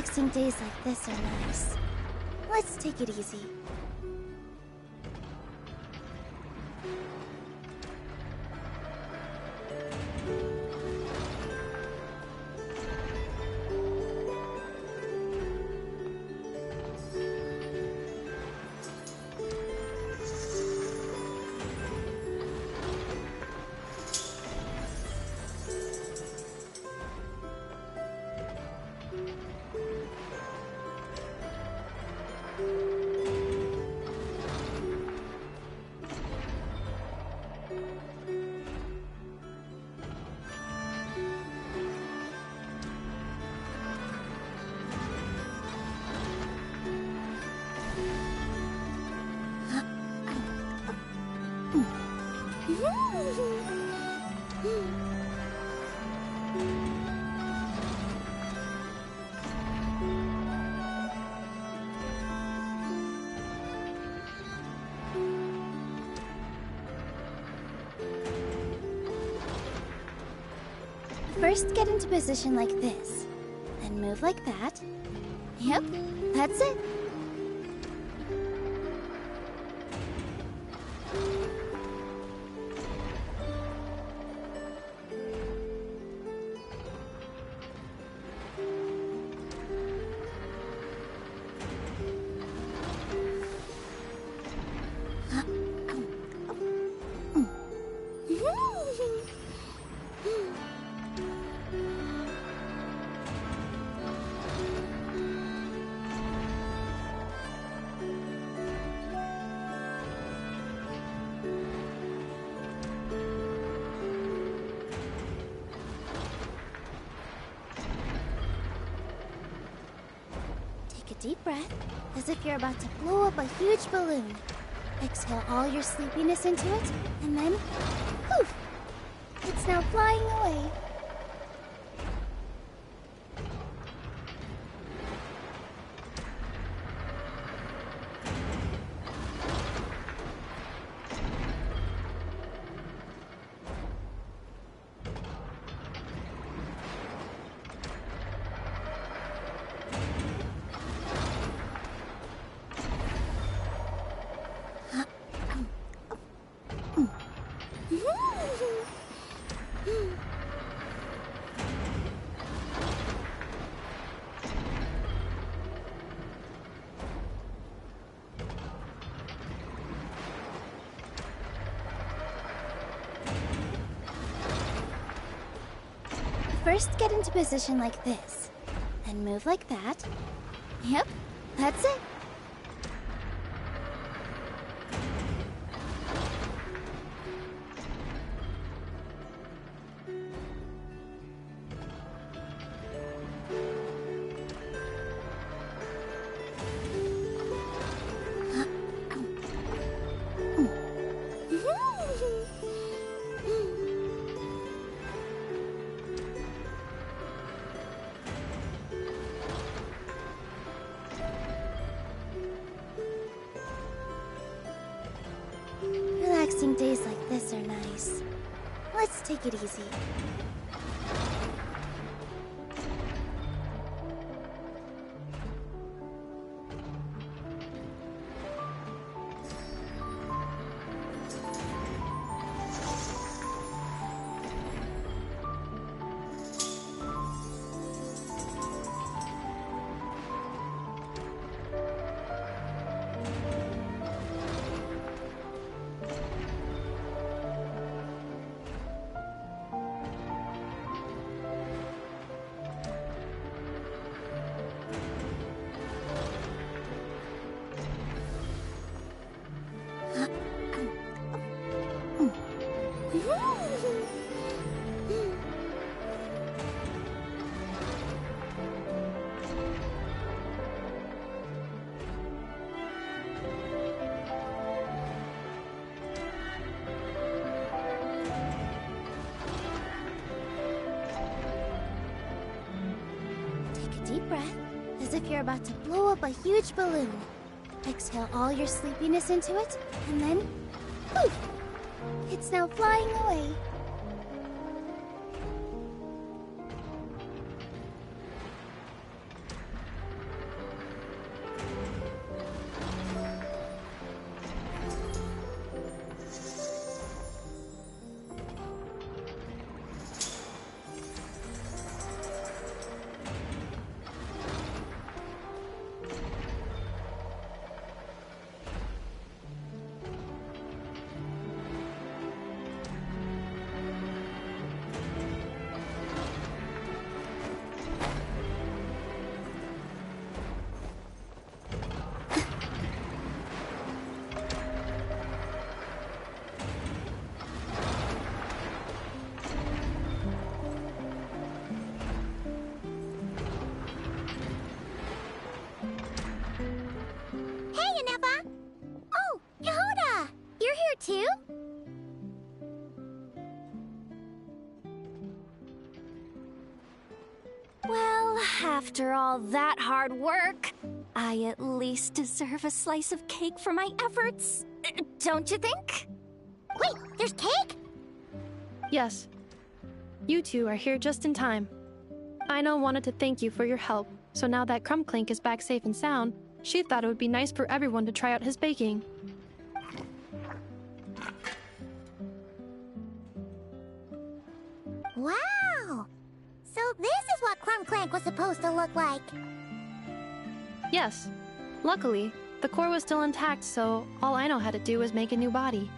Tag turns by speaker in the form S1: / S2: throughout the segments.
S1: Relaxing days like this are nice. Let's take it easy. First, get into position like this, then move like that. Yep, that's it. Deep breath, as if you're about to blow up a huge balloon. Exhale all your sleepiness into it, and then, poof! It's now flying away. First, get into position like this, then move like that. Yep, that's it. Relaxing days like this are nice. Let's take it easy. Deep breath, as if you're about to blow up a huge balloon. Exhale all your sleepiness into it, and then, poof! It's now flying away.
S2: Well, after all that hard work, I at least deserve a slice of cake for my efforts. Don't you think?
S1: Wait, there's cake?
S3: Yes. You two are here just in time. Aino wanted to thank you for your help, so now that Crumbclink is back safe and sound, she thought it would be nice for everyone to try out his baking.
S1: Wow! So this is what Crumbclank was supposed to look like.
S3: Yes. Luckily, the core was still intact, so all Aino had to do was make a new body.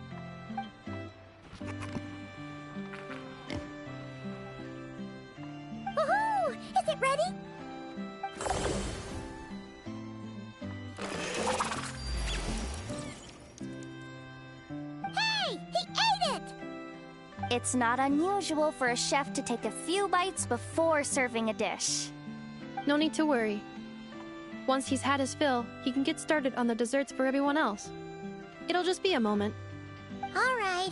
S1: Woohoo! Is it ready? Hey! He ate it!
S2: It's not unusual for a chef to take a few bites before serving a dish.
S3: No need to worry. Once he's had his fill, he can get started on the desserts for everyone else. It'll just be a moment.
S1: All right.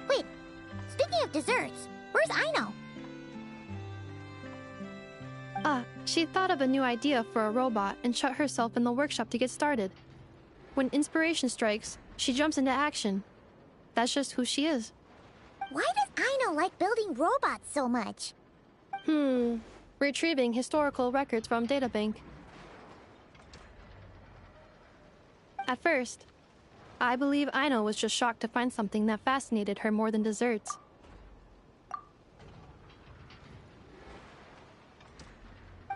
S1: Wait, speaking of desserts, where's Aino?
S3: She thought of a new idea for a robot and shut herself in the workshop to get started. When inspiration strikes, she jumps into action. That's just who she is.
S1: Why does Aino like building robots so much?
S3: Retrieving historical records from databank. At first, I believe Aino was just shocked to find something that fascinated her more than desserts.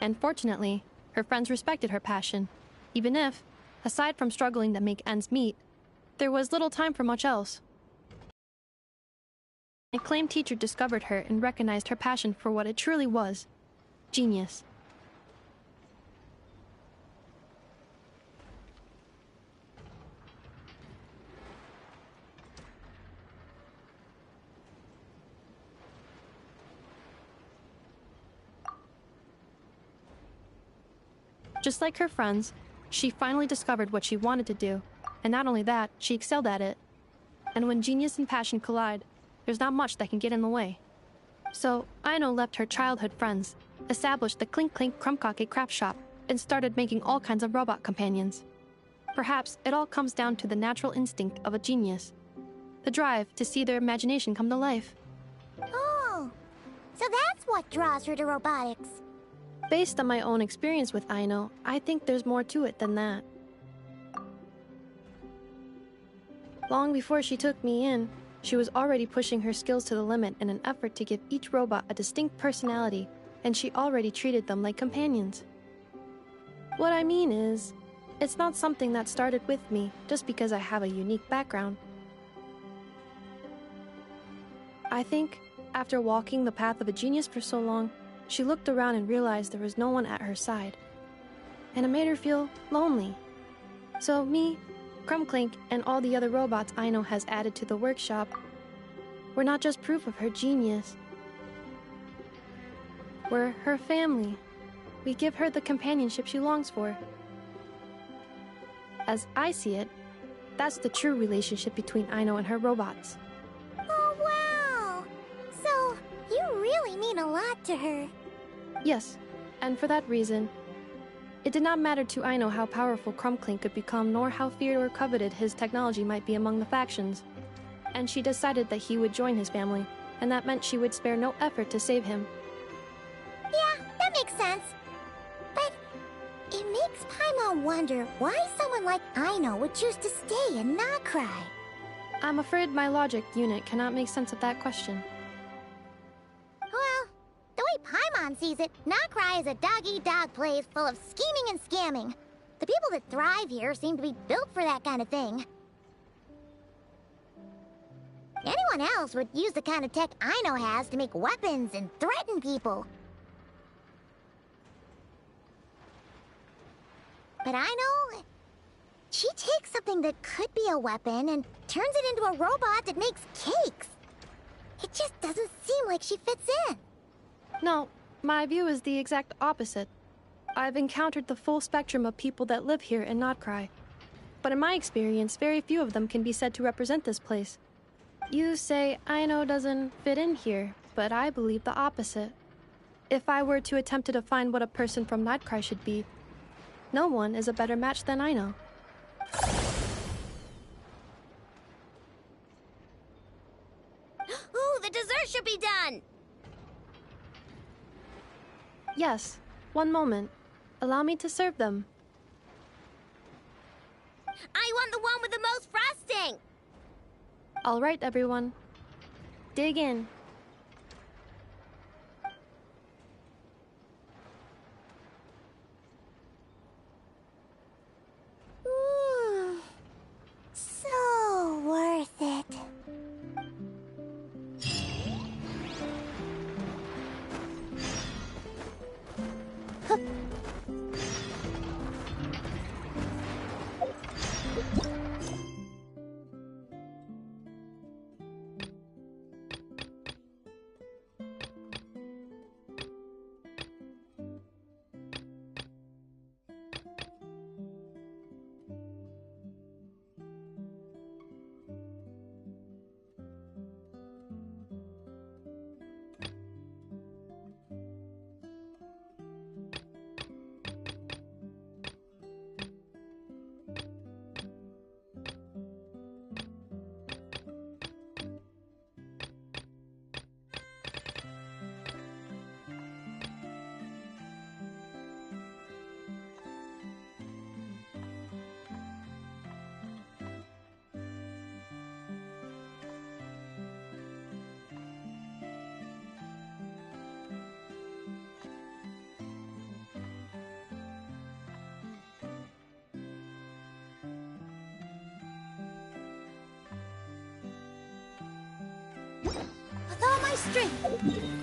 S3: And fortunately, her friends respected her passion, even if, aside from struggling to make ends meet, there was little time for much else. An acclaimed teacher discovered her and recognized her passion for what it truly was: genius. Just like her friends, she finally discovered what she wanted to do, and not only that, she excelled at it. And when genius and passion collide, there's not much that can get in the way. So, Aino left her childhood friends, established the Clink Clink Crumbkake craft shop, and started making all kinds of robot companions. Perhaps it all comes down to the natural instinct of a genius, the drive to see their imagination come to life.
S1: Oh, so that's what draws her to robotics.
S3: Based on my own experience with Aino, I think there's more to it than that. Long before she took me in, she was already pushing her skills to the limit in an effort to give each robot a distinct personality, and she already treated them like companions. What I mean is, it's not something that started with me just because I have a unique background. I think, after walking the path of a genius for so long, she looked around and realized there was no one at her side. And it made her feel lonely. So me, Crumbclink, and all the other robots Aino has added to the workshop were not just proof of her genius. We're her family. We give her the companionship she longs for. As I see it, that's the true relationship between Aino and her robots.
S1: Oh, wow! So, you really mean a lot to her.
S3: Yes, and for that reason, it did not matter to Aino how powerful Crumbclink could become, nor how feared or coveted his technology might be among the factions. And she decided that he would join his family, and that meant she would spare no effort to save him.
S1: Yeah, that makes sense. But it makes Paimon wonder why someone like Aino would choose to stay in Nod-Krai.
S3: I'm afraid my logic unit cannot make sense of that question.
S1: Well, the way Paimon sees it, Nod-Krai is a dog-eat-dog place full of scheming and scamming. The people that thrive here seem to be built for that kind of thing. Anyone else would use the kind of tech Aino has to make weapons and threaten people. But Aino, she takes something that could be a weapon and turns it into a robot that makes cakes. It just doesn't seem like she fits in.
S3: No, my view is the exact opposite. I've encountered the full spectrum of people that live here in Nod-Krai. But in my experience, very few of them can be said to represent this place. You say Aino doesn't fit in here, but I believe the opposite. If I were to attempt to define what a person from Nod-Krai should be, no one is a better match than I know.
S2: Ooh, the dessert should be done!
S3: Yes, one moment. Allow me to serve them.
S2: I want the one with the most frosting!
S3: All right, everyone. Dig in.
S1: So worth it. With all my strength.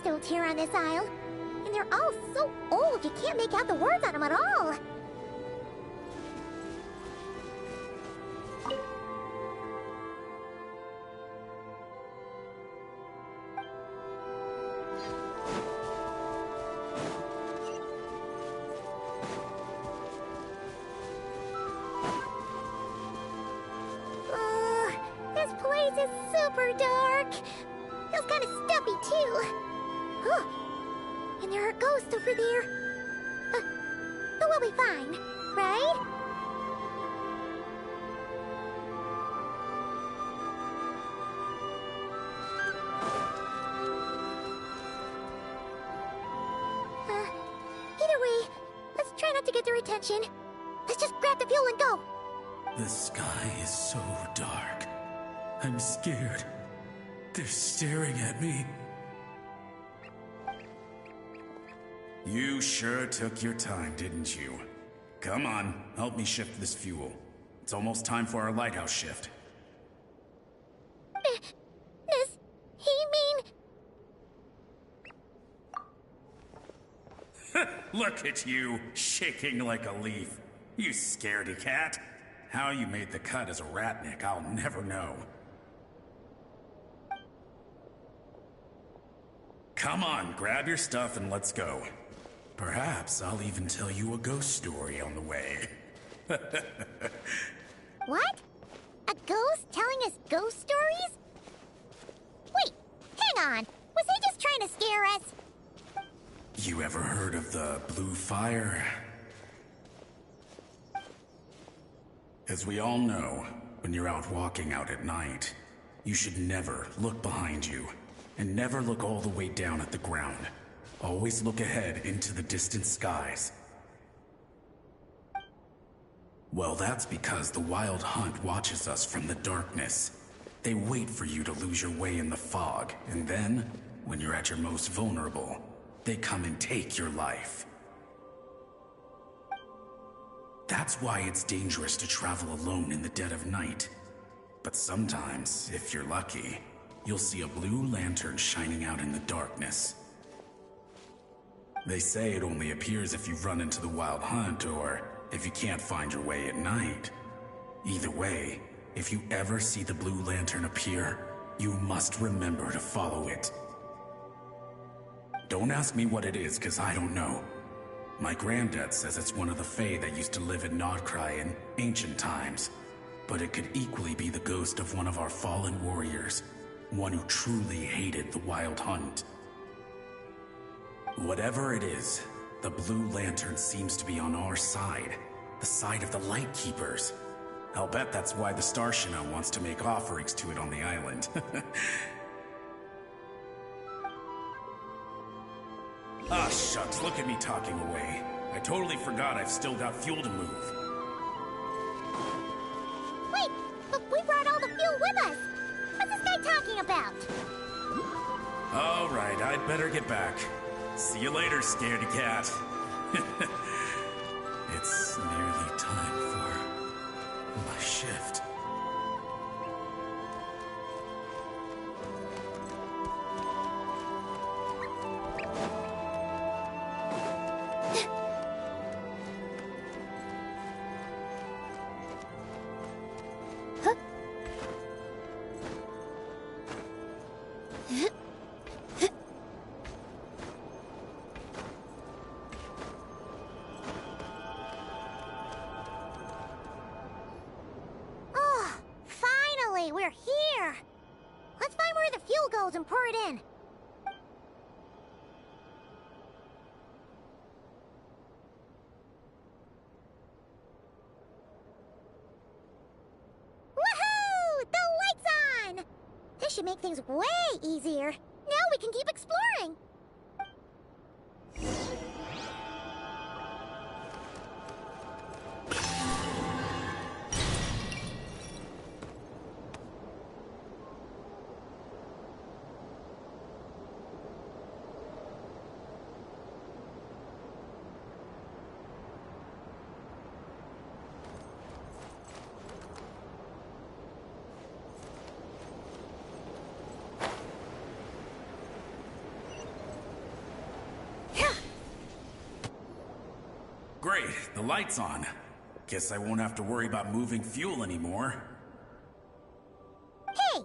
S1: headstones here on this isle. And they're all so old you can't make out the words on them at all. This place is super dark. Feels kind of stuffy, too. Huh. And there are ghosts over there. But we'll be fine, right? Either way, let's try not to get their attention. Let's just grab the fuel and go.
S4: The sky is so dark. I'm scared. They're staring at me. You sure took your time, didn't you? Come on, help me shift this fuel. It's almost time for our lighthouse shift.
S1: Does he mean...
S4: Look at you, shaking like a leaf. You scaredy cat. How you made the cut as a ratnik, I'll never know. Come on, grab your stuff and let's go. Perhaps I'll even tell you a ghost story on the way.
S1: What? A ghost telling us ghost stories? Wait, hang on. Was he just trying to scare us?
S4: You ever heard of the blue fire? As we all know, when you're out walking out at night, you should never look behind you, and never look all the way down at the ground. Always look ahead into the distant skies. Well, that's because the Wild Hunt watches us from the darkness. They wait for you to lose your way in the fog, and then, when you're at your most vulnerable, they come and take your life. That's why it's dangerous to travel alone in the dead of night. But sometimes, if you're lucky, you'll see a blue lantern shining out in the darkness. They say it only appears if you run into the Wild Hunt or if you can't find your way at night. Either way, if you ever see the blue lantern appear, you must remember to follow it. Don't ask me what it is, because I don't know. My granddad says it's one of the Fae that used to live in Nod-Krai in ancient times. But it could equally be the ghost of one of our fallen warriors, one who truly hated the Wild Hunt. Whatever it is, the blue lantern seems to be on our side, the side of the Light Keepers. I'll bet that's why the Starshina wants to make offerings to it on the island. Ah, shucks, look at me talking away. I totally forgot I've still got fuel to move.
S1: Wait, but we brought all the fuel with us. What's this guy talking about?
S4: All right, I'd better get back. See you later, scaredy cat. It's nearly time for my shift.
S1: Oh, finally, we're here. Let's find where the fuel goes and pour it in. Woohoo! The light's on! This should make things way easier. Now we can keep exploring.
S4: Great, the light's on. Guess I won't have to worry about moving fuel anymore.
S1: Hey!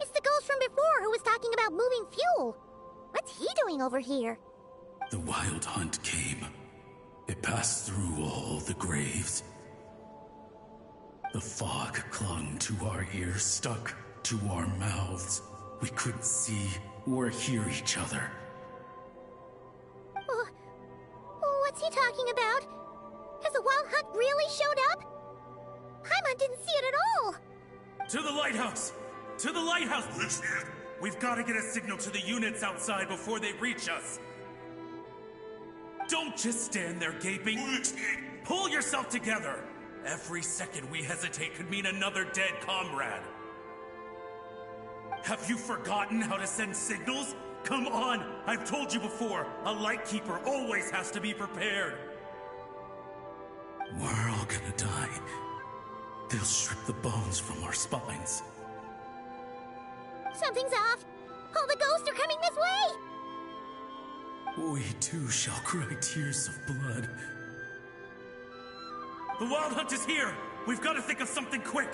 S1: It's the ghost from before who was talking about moving fuel. What's he doing over here?
S4: The Wild Hunt came. It passed through all the graves. The fog clung to our ears, stuck to our mouths. We couldn't see or hear each other.
S1: talking about? Has the Wild Hunt really showed up? Paimon didn't see it at all!
S4: To the lighthouse! To the lighthouse! We've got to get a signal to the units outside before they reach us. Don't just stand there gaping. Pull yourself together. Every second we hesitate could mean another dead comrade. Have you forgotten how to send signals? Come on! I've told you before, a lightkeeper always has to be prepared. We're all gonna die. They'll strip the bones from our spines.
S1: Something's off! All the ghosts are coming this way!
S4: We too shall cry tears of blood. The Wild Hunt is here! We've got to think of something quick!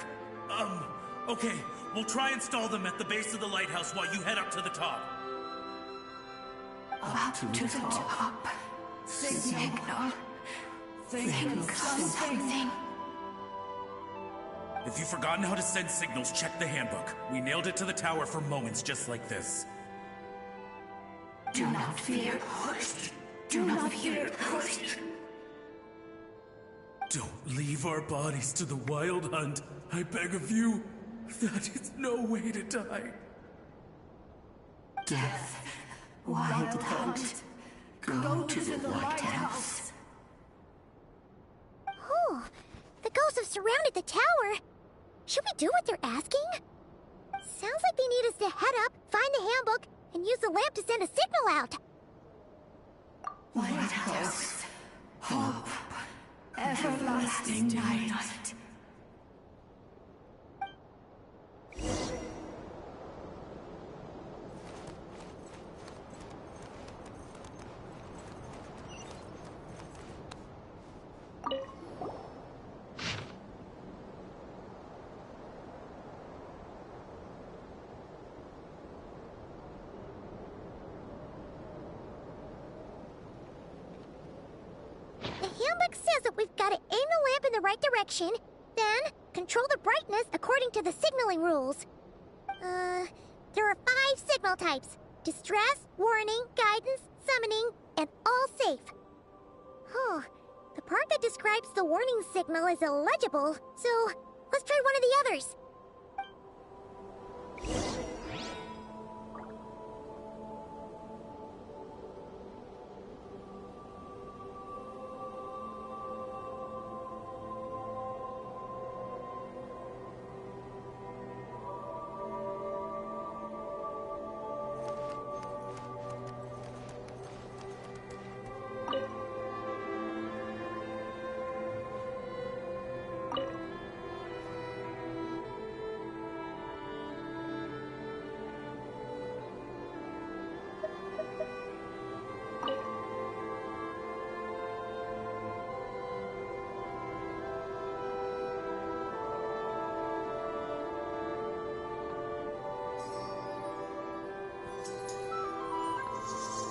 S4: Okay, we'll try and stall them at the base of the lighthouse while you head up to the top.
S5: Up to the top. Signal. Think of something.
S4: If you've forgotten how to send signals, check the handbook. We nailed it to the tower for moments just like this.
S5: Do not fear. Do not fear.
S4: Don't leave our bodies to the Wild Hunt. I beg of you. That is no way to die.
S5: Death. Wild Hunt. Go to the lighthouse.
S1: Oh, the ghosts have surrounded the tower. Should we do what they're asking? Sounds like they need us to head up, find the handbook, and use the lamp to send a signal out.
S5: Lighthouse. Hope. Everlasting night.
S1: The handbook says that we've got to aim the lamp in the right direction, then control the brightness according to the signaling rules. There are 5 signal types: distress, warning, guidance, summoning, and all safe. Oh, the part that describes the warning signal is illegible, so let's try one of the others.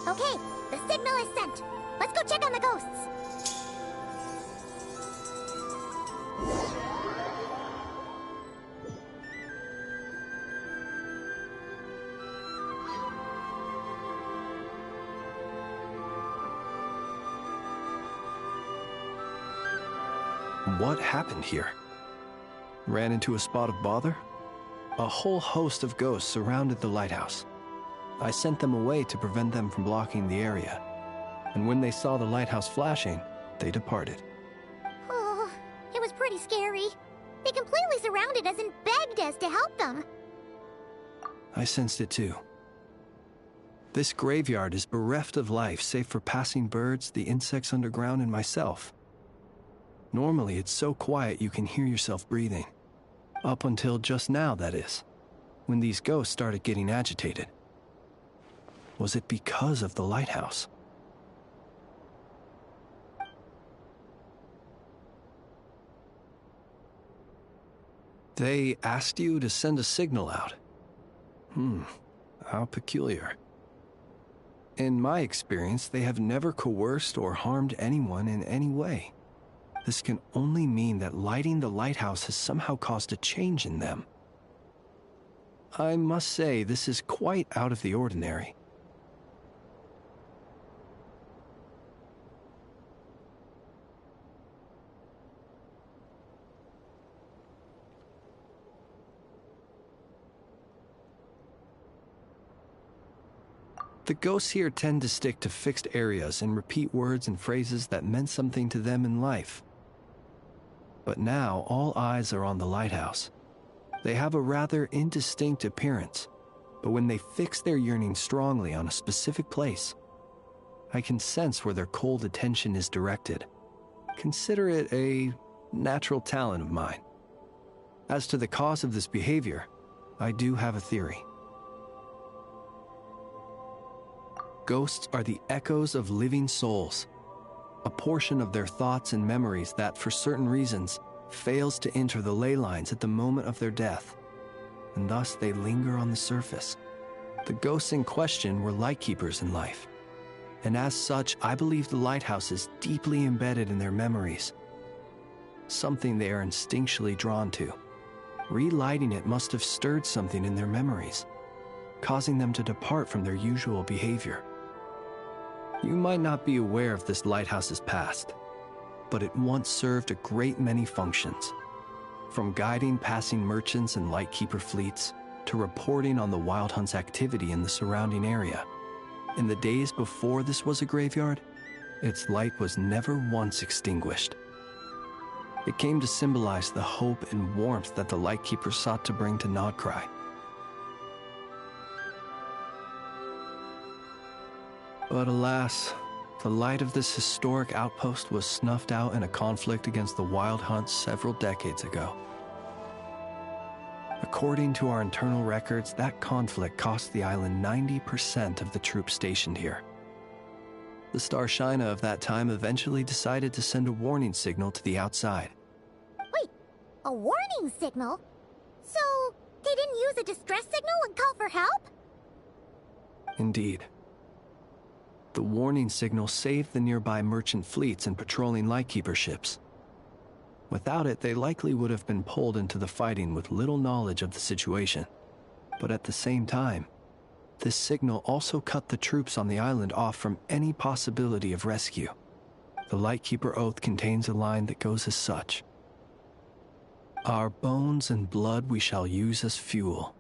S1: Okay, the signal is sent. Let's go check on the ghosts.
S6: What happened here? Ran into a spot of bother? A whole host of ghosts surrounded the lighthouse. I sent them away to prevent them from blocking the area. And when they saw the lighthouse flashing, they departed.
S1: Oh, it was pretty scary. They completely surrounded us and begged us to help them.
S6: I sensed it too. This graveyard is bereft of life save for passing birds, the insects underground, and myself. Normally, it's so quiet you can hear yourself breathing. Up until just now, that is, when these ghosts started getting agitated. Was it because of the lighthouse? They asked you to send a signal out. How peculiar. In my experience, they have never coerced or harmed anyone in any way. This can only mean that lighting the lighthouse has somehow caused a change in them. I must say, this is quite out of the ordinary. The ghosts here tend to stick to fixed areas and repeat words and phrases that meant something to them in life. But now all eyes are on the lighthouse. They have a rather indistinct appearance, but when they fix their yearning strongly on a specific place, I can sense where their cold attention is directed. Consider it a natural talent of mine. As to the cause of this behavior, I do have a theory. Ghosts are the echoes of living souls, a portion of their thoughts and memories that, for certain reasons, fails to enter the ley lines at the moment of their death, and thus they linger on the surface. The ghosts in question were lightkeepers in life, and as such, I believe the lighthouse is deeply embedded in their memories, something they are instinctually drawn to. Relighting it must have stirred something in their memories, causing them to depart from their usual behavior. You might not be aware of this lighthouse's past, but it once served a great many functions, from guiding passing merchants and lightkeeper fleets to reporting on the Wild Hunt's activity in the surrounding area. In the days before this was a graveyard, its light was never once extinguished. It came to symbolize the hope and warmth that the lightkeeper sought to bring to Nod-Krai. But alas, the light of this historic outpost was snuffed out in a conflict against the Wild Hunt several decades ago. According to our internal records, that conflict cost the island 90% of the troops stationed here. The Star Shina of that time eventually decided to send a warning signal to the outside.
S1: Wait, a warning signal? So, they didn't use a distress signal and call for help?
S6: Indeed. The warning signal saved the nearby merchant fleets and patrolling lightkeeper ships. Without it, they likely would have been pulled into the fighting with little knowledge of the situation. But at the same time, this signal also cut the troops on the island off from any possibility of rescue. The Lightkeeper Oath contains a line that goes as such: "Our bones and blood we shall use as fuel.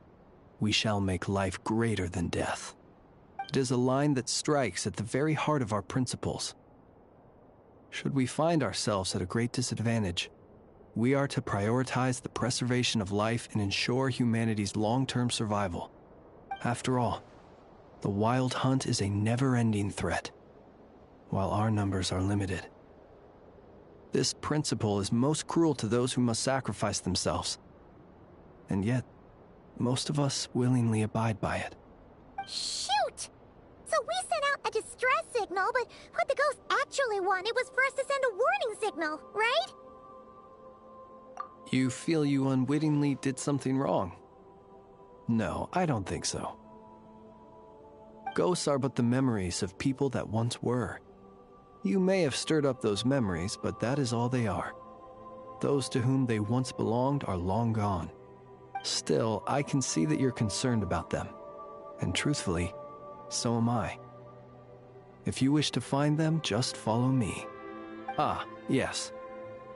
S6: We shall make life greater than death." It is a line that strikes at the very heart of our principles. Should we find ourselves at a great disadvantage, we are to prioritize the preservation of life and ensure humanity's long-term survival. After all, the Wild Hunt is a never-ending threat, while our numbers are limited. This principle is most cruel to those who must sacrifice themselves, and yet, most of us willingly abide by it.
S1: Shoot! So we sent out a distress signal, but what the ghost actually wanted was for us to send a warning signal, right?
S6: You feel you unwittingly did something wrong? No, I don't think so. Ghosts are but the memories of people that once were. You may have stirred up those memories, but that is all they are. Those to whom they once belonged are long gone. Still, I can see that you're concerned about them. And truthfully, so am I. If you wish to find them, just follow me. Ah, yes.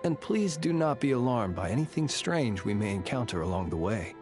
S6: And please do not be alarmed by anything strange we may encounter along the way.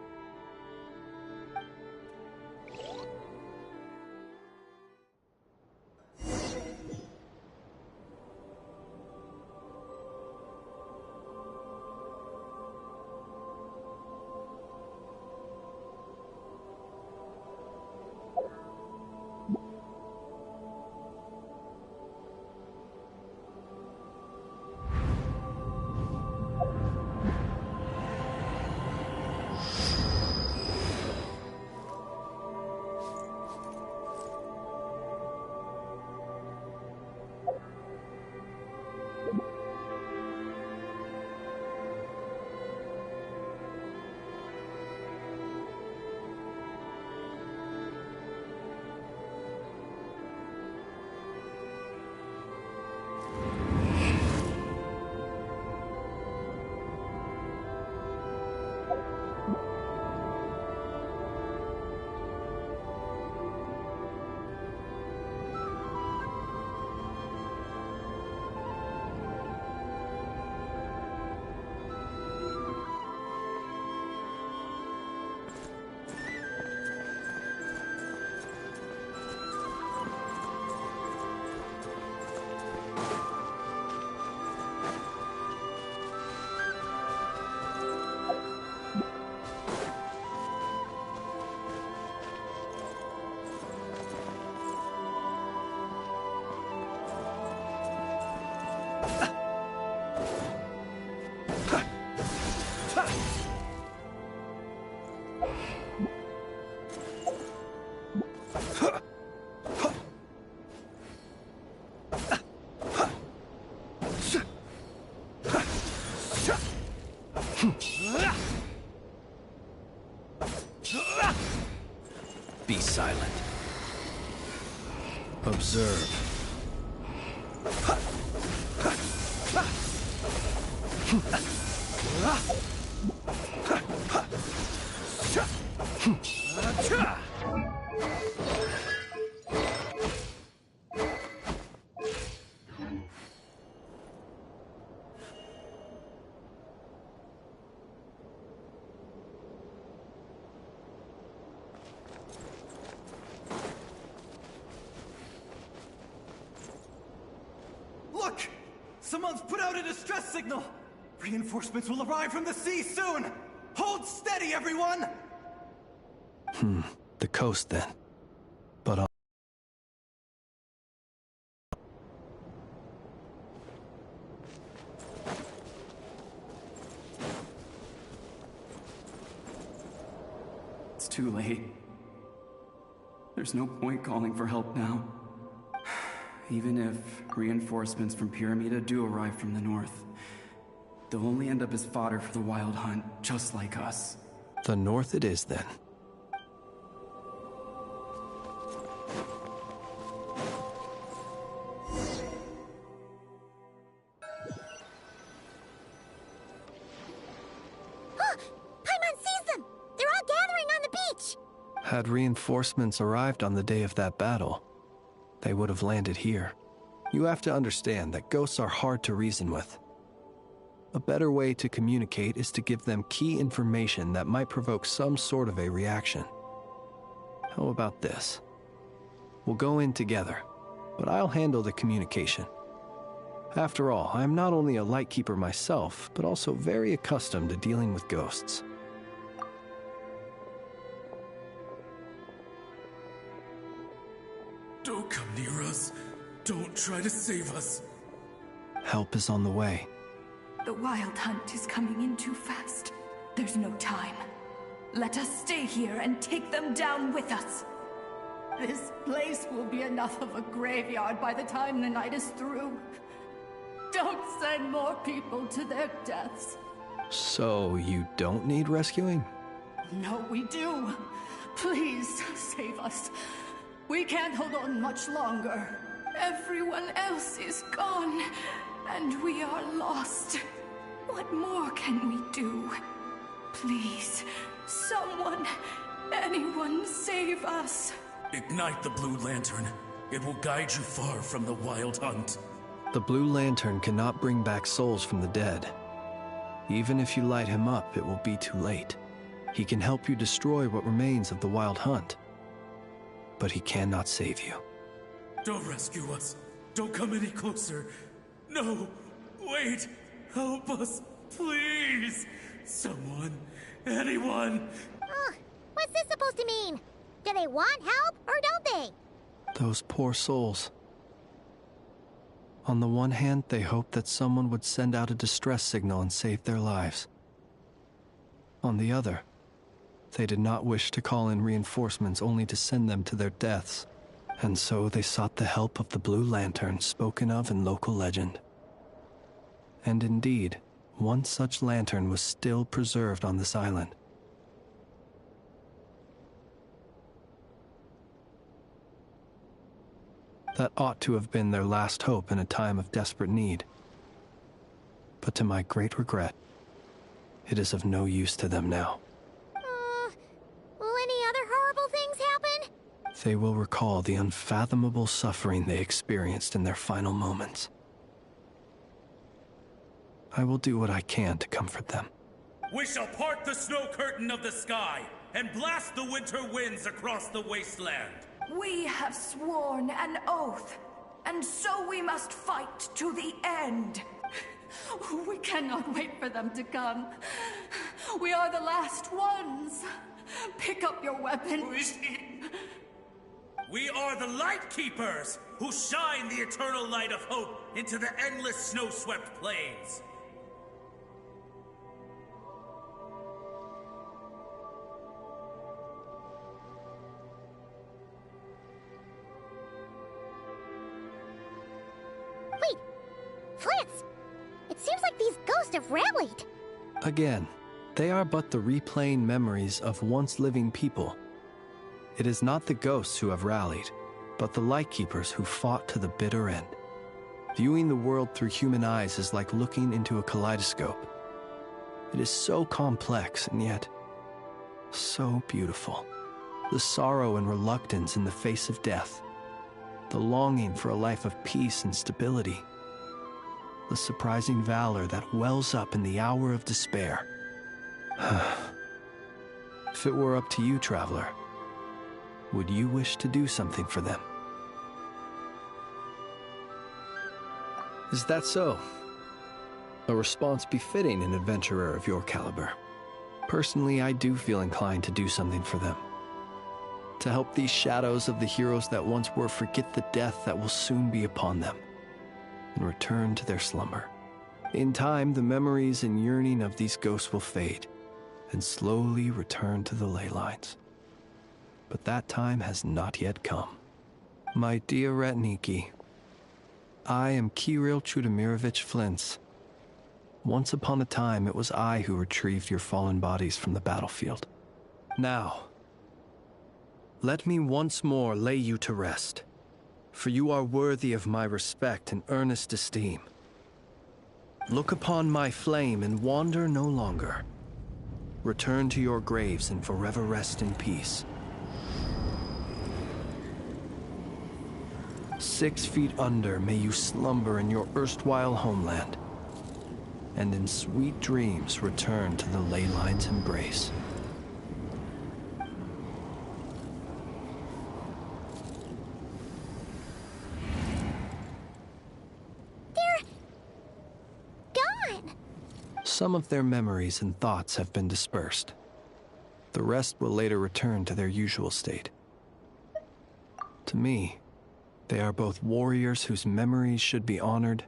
S6: be silent. Observe.
S7: Look! Someone's put out a distress signal! Reinforcements will arrive from the sea soon! Hold steady, everyone!
S6: The coast then. But
S8: It's too late. There's no point calling for help now. Even if reinforcements from Pyramida do arrive from the north, they'll only end up as fodder for the Wild Hunt, just like us.
S6: the north it is then.
S1: Paimon sees them! They're all gathering on the beach!
S6: Had reinforcements arrived on the day of that battle, they would have landed here. You have to understand that ghosts are hard to reason with. A better way to communicate is to give them key information that might provoke some sort of a reaction. How about this? We'll go in together, but I'll handle the communication. After all, I am not only a lightkeeper myself, but also very accustomed to dealing with ghosts.
S4: Don't come near us. Don't try to save us.
S6: Help is on the way.
S5: The Wild Hunt is coming in too fast. There's no time. Let us stay here and take them down with us. This place will be enough of a graveyard by the time the night is through. Don't send more people to their deaths.
S6: So you don't need rescuing?
S5: No, we do. Please, save us. We can't hold on much longer. Everyone else is gone, and we are lost. What more can we do? Please, someone, anyone save us.
S4: Ignite the Blue Lantern. It will guide you far from the Wild Hunt.
S6: The Blue Lantern cannot bring back souls from the dead. Even if you light him up, it will be too late. He can help you destroy what remains of the Wild Hunt, but he cannot save you.
S4: Don't rescue us. Don't come any closer. No, wait. Help us, please. Someone, anyone.
S1: What's this supposed to mean? Do they want help, or don't they?
S6: Those poor souls. On the one hand, they hoped that someone would send out a distress signal and save their lives. On the other, they did not wish to call in reinforcements only to send them to their deaths. And so they sought the help of the Blue Lantern spoken of in local legend. And indeed, one such lantern was still preserved on this island. That ought to have been their last hope in a time of desperate need. But to my great regret, it is of no use to them now.
S1: Will any other horrible things happen?
S6: They will recall the unfathomable suffering they experienced in their final moments. I will do what I can to comfort them.
S4: We shall part the snow curtain of the sky and blast the winter winds across the wasteland.
S5: We have sworn an oath, and so we must fight to the end. We cannot wait for them to come. We are the last ones. Pick up your weapons.
S4: We are the Light Keepers, who shine the eternal light of hope into the endless snow-swept plains.
S1: Wait, Fritz! It seems like these ghosts have rallied.
S6: Again, they are but the replaying memories of once living people. It is not the ghosts who have rallied, but the Lightkeepers who fought to the bitter end. Viewing the world through human eyes is like looking into a kaleidoscope. It is so complex and yet so beautiful. The sorrow and reluctance in the face of death, the longing for a life of peace and stability, the surprising valor that wells up in the hour of despair. If it were up to you, traveler, would you wish to do something for them? Is that so? A response befitting an adventurer of your caliber. Personally, I do feel inclined to do something for them. To help these shadows of the heroes that once were forget the death that will soon be upon them, and return to their slumber. In time, the memories and yearning of these ghosts will fade, and slowly return to the ley lines. But that time has not yet come. My dear Ratniki, I am Kirill Chudamirovich Flintz. Once upon a time, it was I who retrieved your fallen bodies from the battlefield. Now, let me once more lay you to rest, for you are worthy of my respect and earnest esteem. Look upon my flame and wander no longer. Return to your graves and forever rest in peace. 6 feet under may you slumber in your erstwhile homeland, and in sweet dreams return to the ley line's embrace.
S1: They're gone.
S6: Some of their memories and thoughts have been dispersed. The rest will later return to their usual state. To me, they are both warriors whose memories should be honored,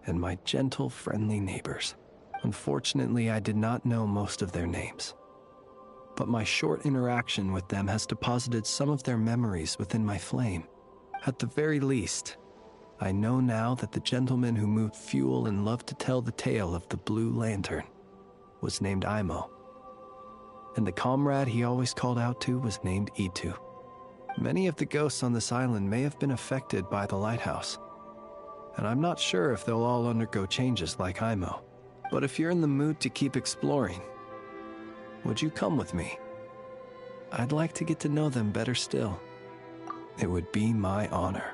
S6: and my gentle, friendly neighbors. Unfortunately, I did not know most of their names, but my short interaction with them has deposited some of their memories within my flame. At the very least, I know now that the gentleman who moved fuel and loved to tell the tale of the Blue Lantern was named Imo, and the comrade he always called out to was named Itu. Many of the ghosts on this island may have been affected by the lighthouse, and I'm not sure if they'll all undergo changes like Imo. But if you're in the mood to keep exploring, would you come with me? I'd like to get to know them better still. It would be my honor.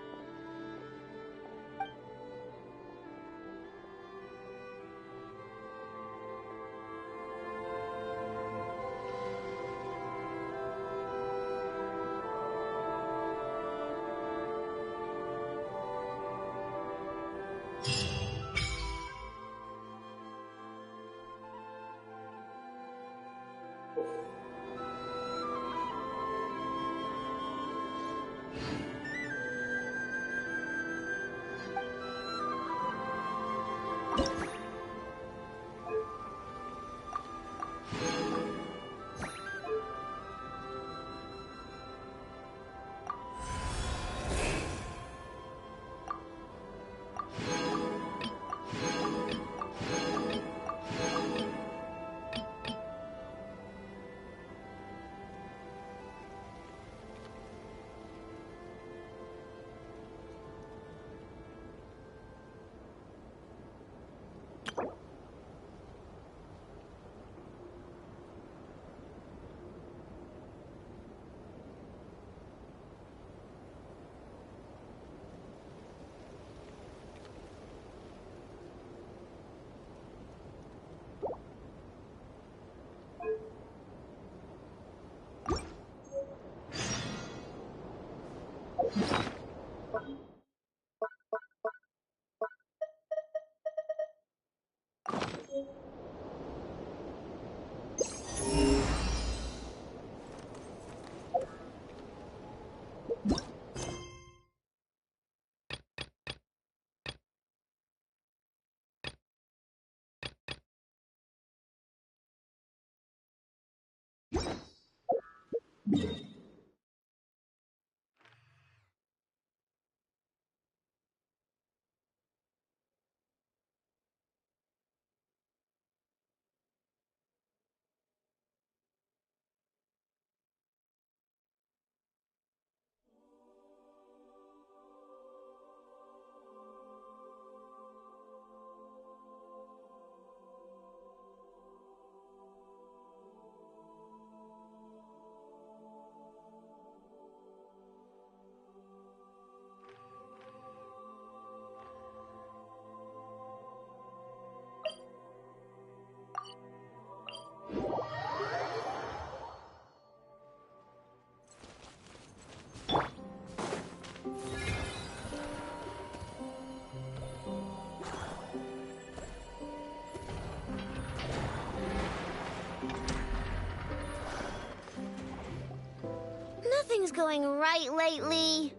S9: nothing's going right lately.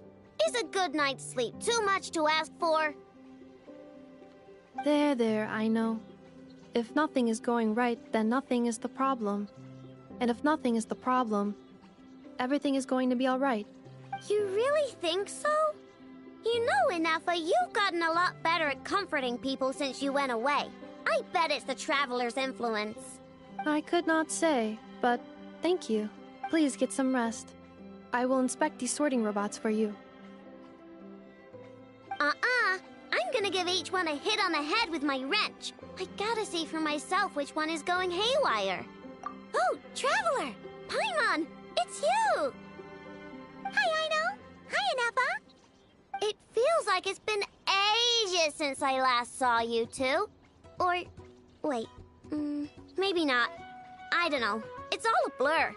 S9: Is a good night's sleep too much to ask for?
S3: There, I know. If nothing is going right, then nothing is the problem. And if nothing is the problem, everything is going to be alright.
S9: You really think so? You know, Inafa, you've gotten a lot better at comforting people since you went away. I bet it's the Traveler's influence.
S3: I could not say, but thank you. Please get some rest. I will inspect these sorting robots for you.
S9: I'm gonna give each one a hit on the head with my wrench. I gotta see for myself which one is going haywire. Oh, Traveler! Paimon, it's you!
S1: Hi, Aino. Hi, Inafa.
S9: It feels like it's been ages since I last saw you two. Or, wait, maybe not. I don't know. It's all a blur.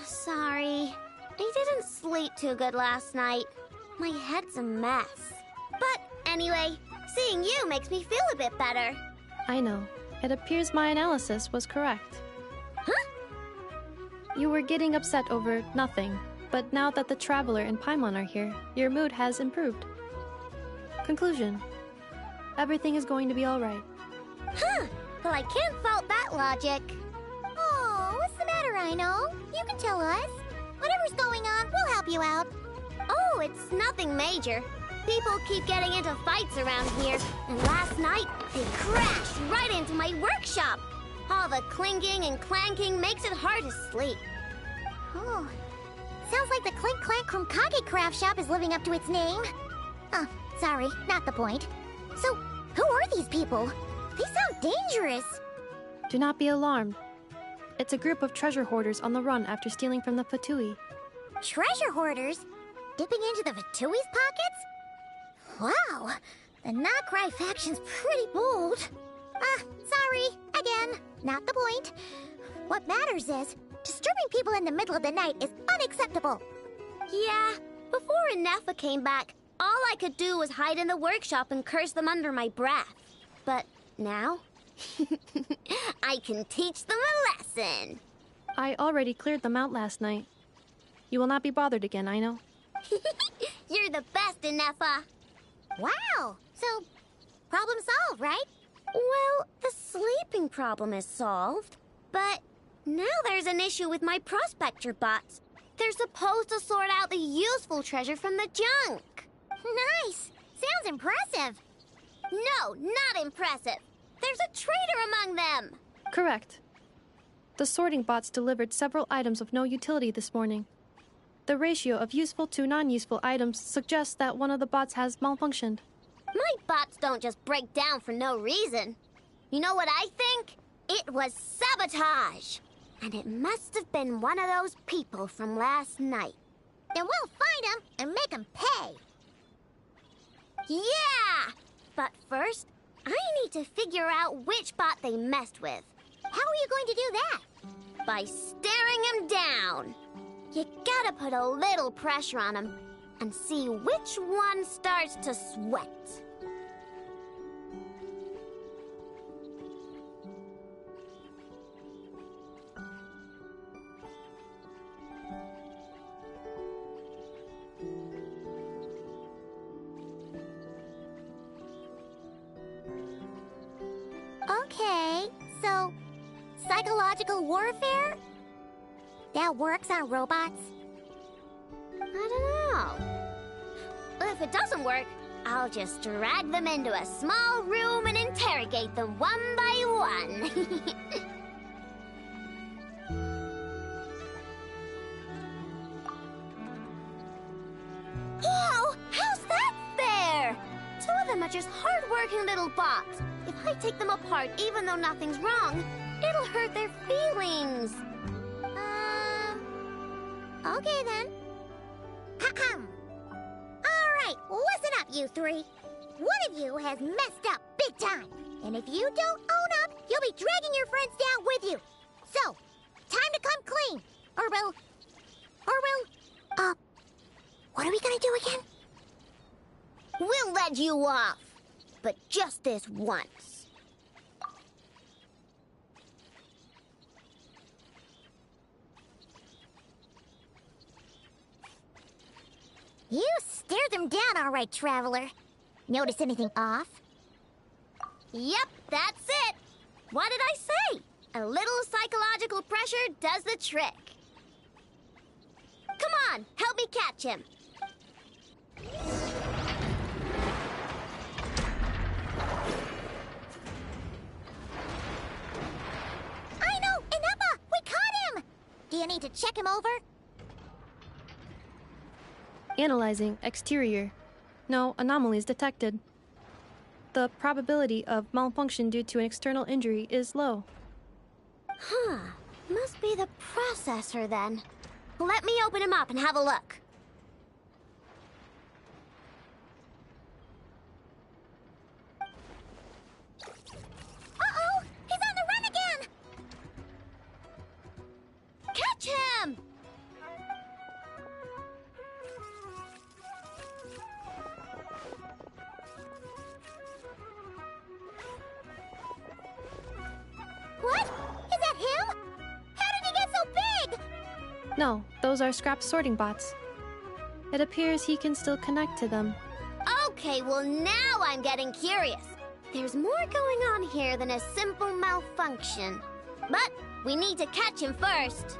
S9: Sorry. I didn't sleep too good last night. My head's a mess. But anyway, seeing you makes me feel a bit better.
S3: I know. It appears my analysis was correct.
S9: Huh?
S3: You were getting upset over nothing, but now that the Traveler and Paimon are here, your mood has improved. Conclusion. Everything is going to be alright.
S9: Huh. Well, I can't fault that logic.
S1: Oh, what's the matter, Aino? You can tell us. Whatever's going on, we'll help you out.
S9: Oh, it's nothing major. People keep getting into fights around here, and last night, they crashed right into my workshop. All the clinking and clanking makes it hard to sleep.
S1: Oh, sounds like the Clink Clank Krumkage craft shop is living up to its name. Oh, sorry, not the point. So, who are these people? They sound dangerous.
S3: Do not be alarmed. It's a group of treasure hoarders on the run after stealing from the Fatui.
S1: Treasure hoarders? Dipping into the Vatui's pockets? Wow, the Nod-Krai faction's pretty bold. Sorry, again, not the point. What matters is, disturbing people in the middle of the night is unacceptable.
S9: Yeah, before Inafa came back, all I could do was hide in the workshop and curse them under my breath. But now, I can teach them a lesson.
S3: I already cleared them out last night. You will not be bothered again, I know.
S9: You're the best, Inafa.
S1: Wow, so, problem solved, right?
S9: Well, the sleeping problem is solved, but now there's an issue with my prospector bots. They're supposed to sort out the useful treasure from the junk.
S1: Nice! Sounds impressive.
S9: No, not impressive. There's a traitor among them.
S3: Correct. The sorting bots delivered several items of no utility this morning. The ratio of useful to non-useful items suggests that one of the bots has malfunctioned.
S9: My bots don't just break down for no reason. You know what I think? It was sabotage. And it must have been one of those people from last night.
S1: Then we'll find them and make them pay.
S9: Yeah! But first, I need to figure out which bot they messed with.
S1: How are you going to do that?
S9: By staring him down. You gotta put a little pressure on him and see which one starts to sweat.
S1: Okay, so psychological warfare? That works on robots?
S9: I don't know. If it doesn't work, I'll just drag them into a small room and interrogate them one by one. Whoa! How's that fair? Two of them are just hard-working little bots. If I take them apart even though nothing's wrong, it'll hurt their feelings.
S1: Okay then. Ahem. Alright, listen up, you three. One of you has messed up big time. And if you don't own up, you'll be dragging your friends down with you. So, time to come clean. Or we'll... what are we gonna do again?
S9: We'll let you off. But just this once.
S1: You stared them down all right, Traveler. Notice anything off?
S9: Yep, that's it. What did I say? A little psychological pressure does the trick. Come on, help me catch him.
S1: I know! Ineppa! We caught him! Do you need to check him over?
S3: Analyzing exterior. No anomalies detected. The probability of malfunction due to an external injury is low.
S9: Huh. Must be the processor then. Let me open him up and have a look.
S1: Uh-oh! He's on the run again!
S9: Catch him!
S1: What? Is that him? How did he get so big?
S3: No, those are scrap sorting bots. It appears he can still connect to them.
S9: Okay, well now I'm getting curious. There's more going on here than a simple malfunction. But we need to catch him first.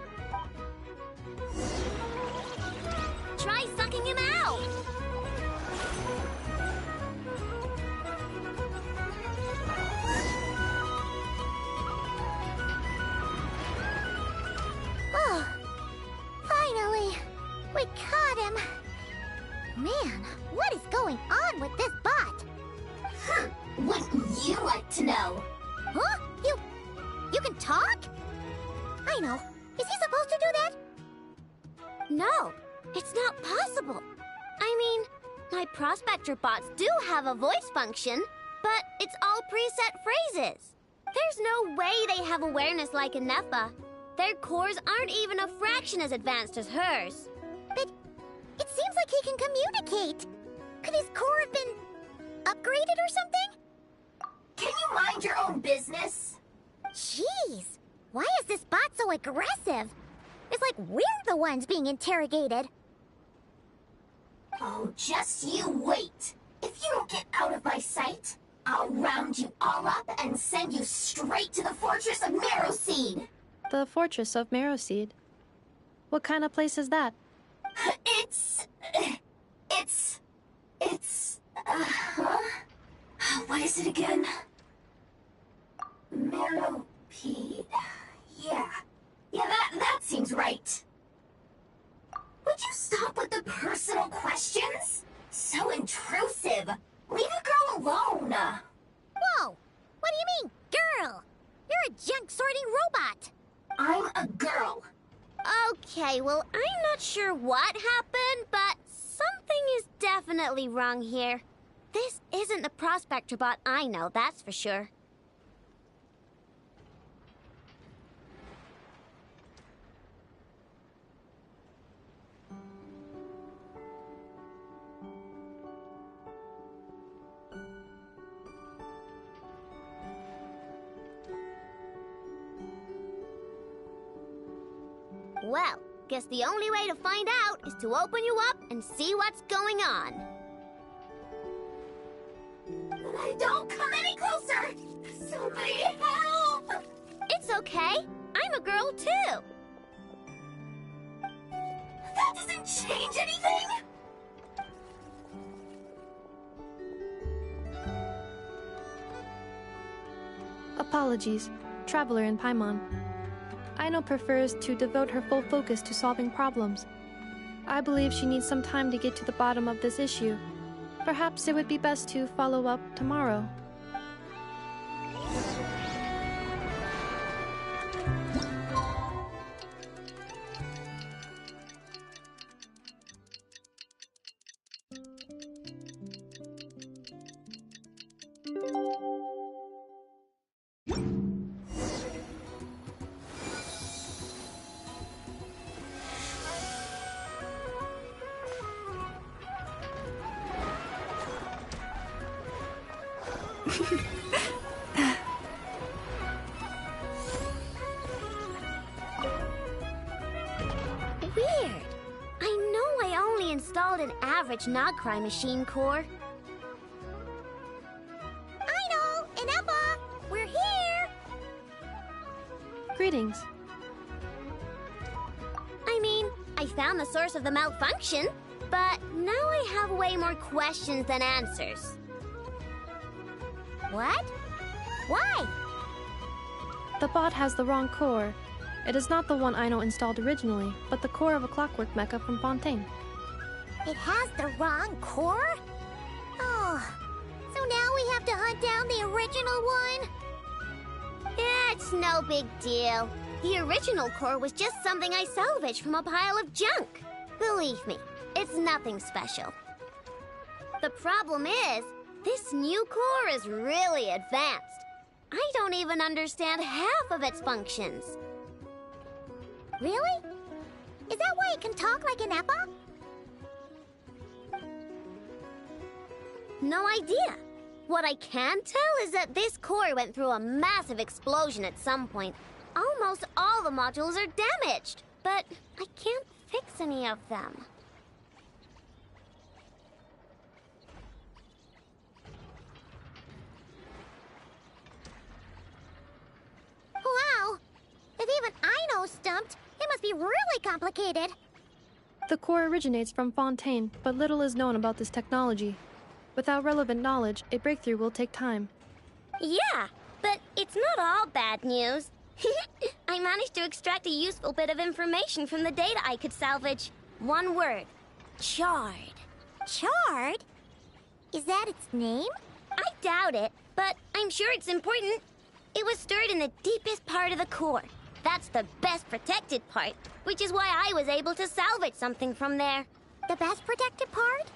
S9: Try sucking him out!
S1: Oh, finally! We caught him! Man, what is going on with this bot?
S10: Wouldn't you like to know?
S1: Huh? You can talk? I know. Is he supposed to do that?
S9: No, it's not possible. I mean, my prospector bots do have a voice function, but it's all preset phrases. There's no way they have awareness like a Nepha. Their cores aren't even a fraction as advanced as hers.
S1: But it seems like he can communicate. Could his core have been upgraded or something?
S10: Can you mind your own business?
S1: Jeez, why is this bot so aggressive? It's like we're the ones being interrogated.
S10: Oh, just you wait. If you don't get out of my sight, I'll round you all up and send you straight to the Fortress of Marrowseed.
S3: The Fortress of Marrowseed. What kind of place is that?
S10: What is it again? Marrowpeed. Yeah, that seems right. Would you stop with the personal questions? So intrusive. Leave a girl alone.
S1: Whoa! What do you mean, girl? You're a junk sorting robot.
S10: I'm a girl.
S9: Okay, well, I'm not sure what happened, but something is definitely wrong here. This isn't the prospector bot I know, that's for sure. Well, guess the only way to find out is to open you up and see what's going on.
S10: Don't come any closer! Somebody help!
S9: It's okay. I'm a girl too.
S10: That doesn't change anything!
S3: Apologies, Traveler in Paimon. Aino prefers to devote her full focus to solving problems. I believe she needs some time to get to the bottom of this issue. Perhaps it would be best to follow up tomorrow.
S9: Weird. I know I only installed an average Nod-Krai machine core.
S1: Aino and Eppa, we're here!
S3: Greetings.
S9: I mean, I found the source of the malfunction, but now I have way more questions than answers.
S1: What? Why?
S3: The bot has the wrong core. It is not the one Aino installed originally, but the core of a clockwork mecha from Fontaine.
S1: It has the wrong core? Oh, so now we have to hunt down the original one?
S9: It's no big deal. The original core was just something I salvaged from a pile of junk. Believe me, it's nothing special. The problem is, this new core is really advanced. I don't even understand half of its functions.
S1: Really? Is that why it can talk like an Eppa?
S9: No idea. What I can tell is that this core went through a massive explosion at some point. Almost all the modules are damaged, but I can't fix any of them.
S1: Wow! If even Aino's stumped, it must be really complicated.
S3: The core originates from Fontaine, but little is known about this technology. Without relevant knowledge, a breakthrough will take time.
S9: Yeah, but it's not all bad news. I managed to extract a useful bit of information from the data I could salvage. One word. Charred.
S1: Charred? Is that its name?
S9: I doubt it, but I'm sure it's important. It was stored in the deepest part of the core. That's the best protected part, which is why I was able to salvage something from there.
S1: The best protected part?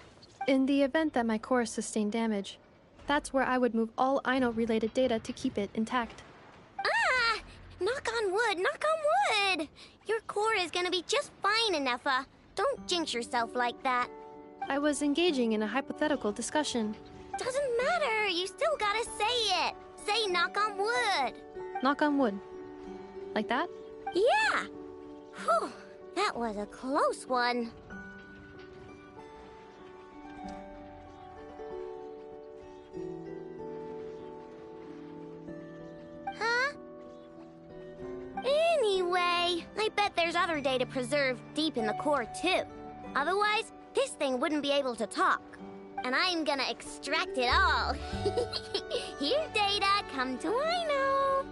S3: In the event that my core sustained damage, that's where I would move all Aino-related data to keep it intact.
S9: Ah! Knock on wood, knock on wood! Your core is gonna be just fine, Inefa. Don't jinx yourself like that.
S3: I was engaging in a hypothetical discussion.
S9: Doesn't matter, you still gotta say it. Say knock on wood.
S3: Knock on wood. Like that?
S9: Yeah! Whew, that was a close one.
S1: Huh?
S9: Anyway, I bet there's other data preserved deep in the core too. Otherwise, this thing wouldn't be able to talk. And I'm gonna extract it all. Here, data, come to Aino.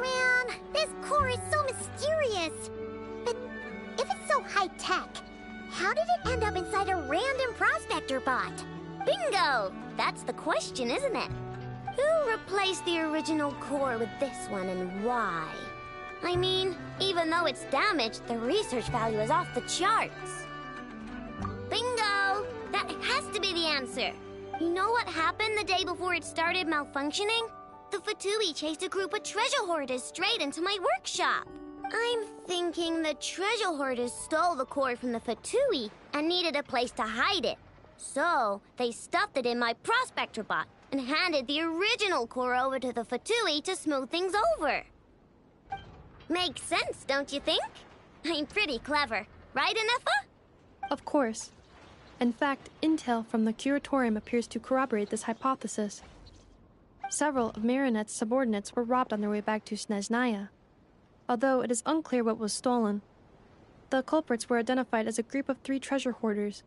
S1: Man, this core is so mysterious. But if it's so high-tech, how did it end up inside a random prospector bot?
S9: Bingo! That's the question, isn't it? Who replaced the original core with this one and why? I mean, even though it's damaged, the research value is off the charts. Bingo! That has to be the answer. You know what happened the day before it started malfunctioning? The Fatui chased a group of treasure hoarders straight into my workshop. I'm thinking the treasure hoarders stole the core from the Fatui and needed a place to hide it. So, they stuffed it in my prospector bot and handed the original core over to the Fatui to smooth things over. Makes sense, don't you think? I'm pretty clever, right, Inefa?
S3: Of course. In fact, intel from the curatorium appears to corroborate this hypothesis. Several of Marinette's subordinates were robbed on their way back to Snezhnaya. Although it is unclear what was stolen, the culprits were identified as a group of 3 treasure hoarders.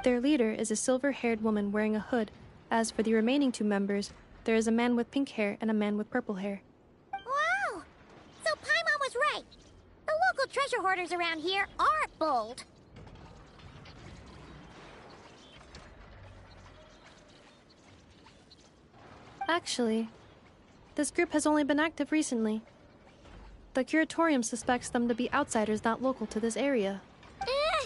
S3: Their leader is a silver-haired woman wearing a hood. As for the remaining 2 members, there is a man with pink hair and a man with purple hair.
S1: Wow! So Paimon was right. The local treasure hoarders around here are bold.
S3: Actually, this group has only been active recently. The curatorium suspects them to be outsiders not local to this area.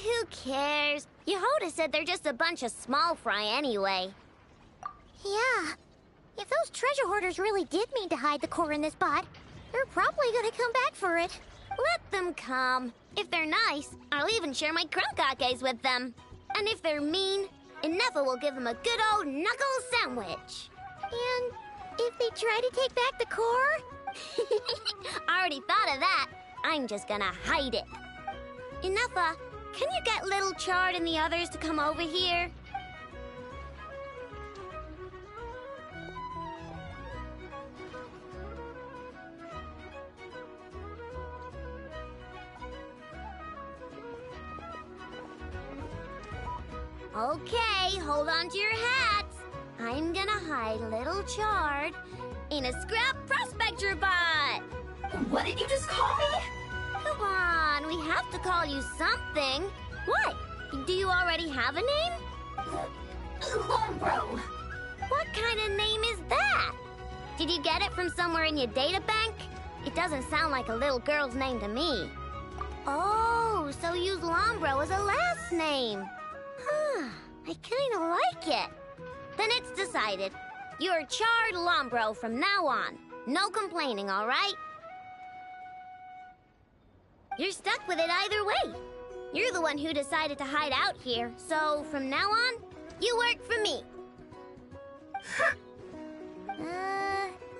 S9: Who cares? Yehoda said they're just a bunch of small fry anyway.
S1: Yeah. If those treasure hoarders really did mean to hide the core in this bot, they're probably gonna come back for it.
S9: Let them come. If they're nice, I'll even share my crunkakes with them. And if they're mean, Inefa will give them a good old knuckle sandwich.
S1: And if they try to take back the core?
S9: I already thought of that. I'm just gonna hide it. Inefa, can you get Little Chard and the others to come over here? Okay, hold on to your hats. I'm gonna hide Little Chard in a scrap prospector bot.
S10: What did you just call me?
S9: Come on, we have to call you something. What? Do you already have a name?
S10: Lombro.
S9: What kind of name is that? Did you get it from somewhere in your data bank? It doesn't sound like a little girl's name to me. Oh, so you use Lombro as a last name. Huh, I kinda like it. Then it's decided. You're Chard Lombro from now on. No complaining, all right? You're stuck with it either way. You're the one who decided to hide out here, so from now on, you work for me.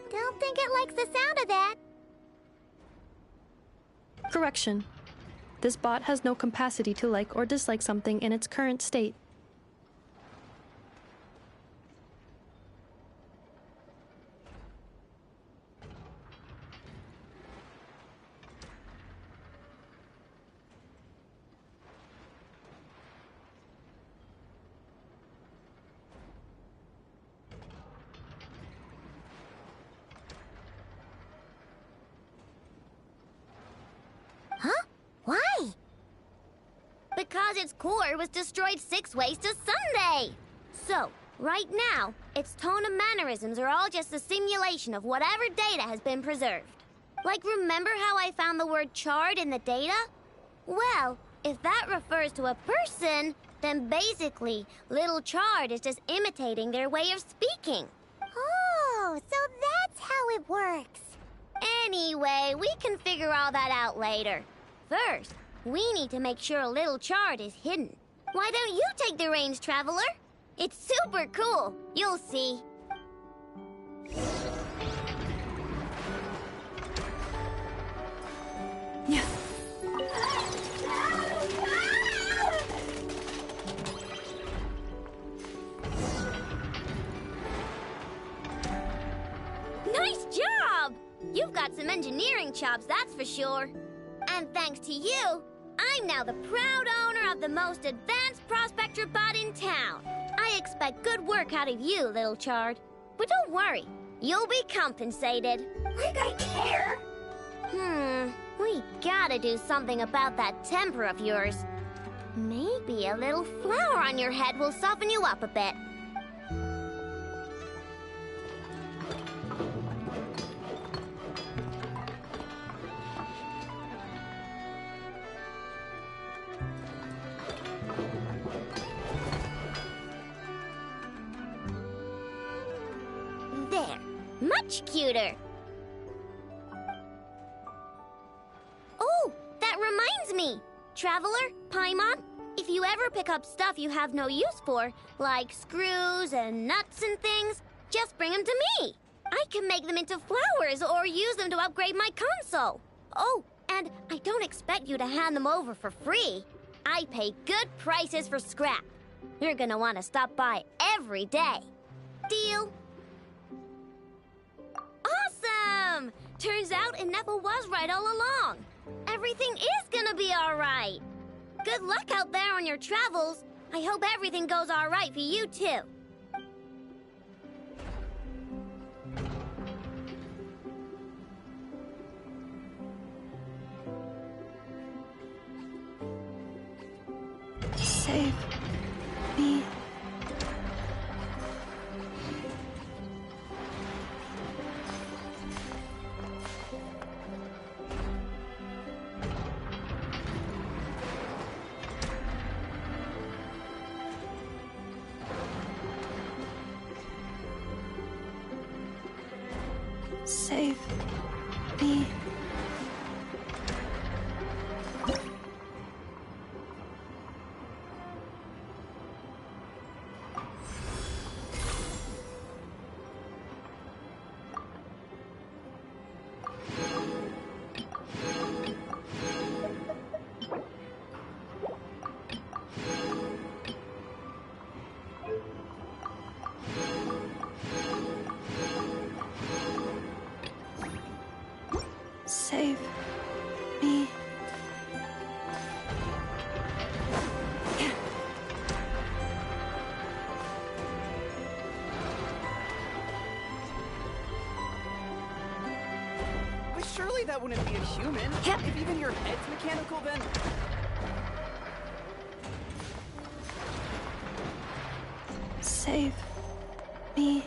S1: Don't think it likes the sound of that.
S3: Correction. This bot has no capacity to like or dislike something in its current state.
S1: Huh? Why?
S9: Because its core was destroyed 6 ways to Sunday. So, right now, its tone and mannerisms are all just a simulation of whatever data has been preserved. Like, remember how I found the word chard in the data? Well, if that refers to a person, then basically, Little Chard is just imitating their way of speaking.
S1: Oh, so that's how it works.
S9: Anyway, we can figure all that out later. First, we need to make sure Little Chard is hidden. Why don't you take the reins, Traveler? It's super cool. You'll see.
S3: Yeah.
S9: Nice job! You've got some engineering chops, that's for sure. And thanks to you, I'm now the proud owner of the most advanced prospector bot in town. I expect good work out of you, Little Chard. But don't worry, you'll be compensated.
S10: Like I care.
S9: We gotta do something about that temper of yours. Maybe a little flower on your head will soften you up a bit. There, much cuter. Oh, that reminds me. Traveler, Paimon, if you ever pick up stuff you have no use for, like screws and nuts and things, just bring them to me. I can make them into flowers or use them to upgrade my console. Oh, and I don't expect you to hand them over for free. I pay good prices for scrap. You're gonna want to stop by every day. Deal? Awesome! Turns out Ineffa was right all along. Everything is gonna be all right. Good luck out there on your travels. I hope everything goes all right for you, too.
S3: Save me. Save me.
S11: that wouldn't be a human.
S2: Yep.
S11: If even your head's mechanical, then...
S3: Save me.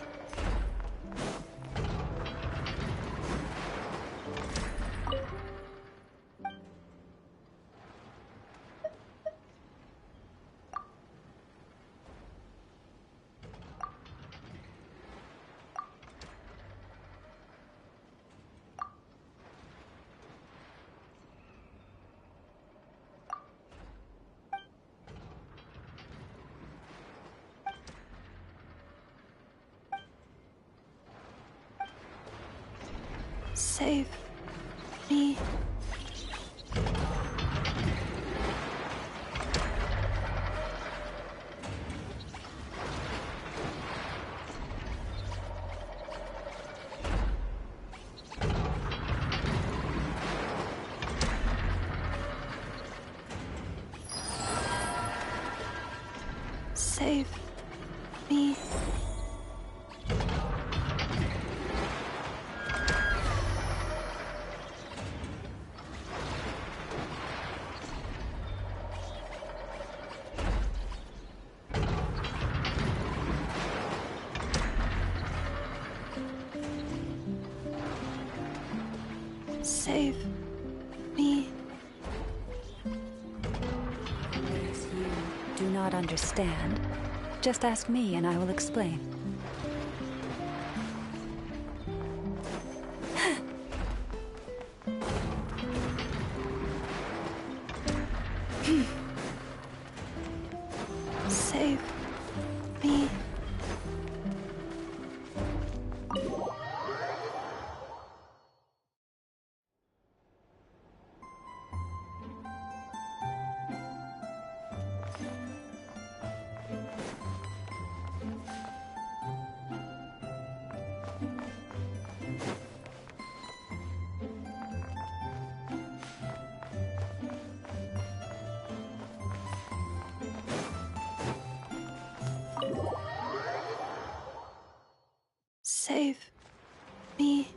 S3: Save me. Save me. Save me.
S12: If you do not understand, just ask me and I will explain.
S3: Save me. Save me.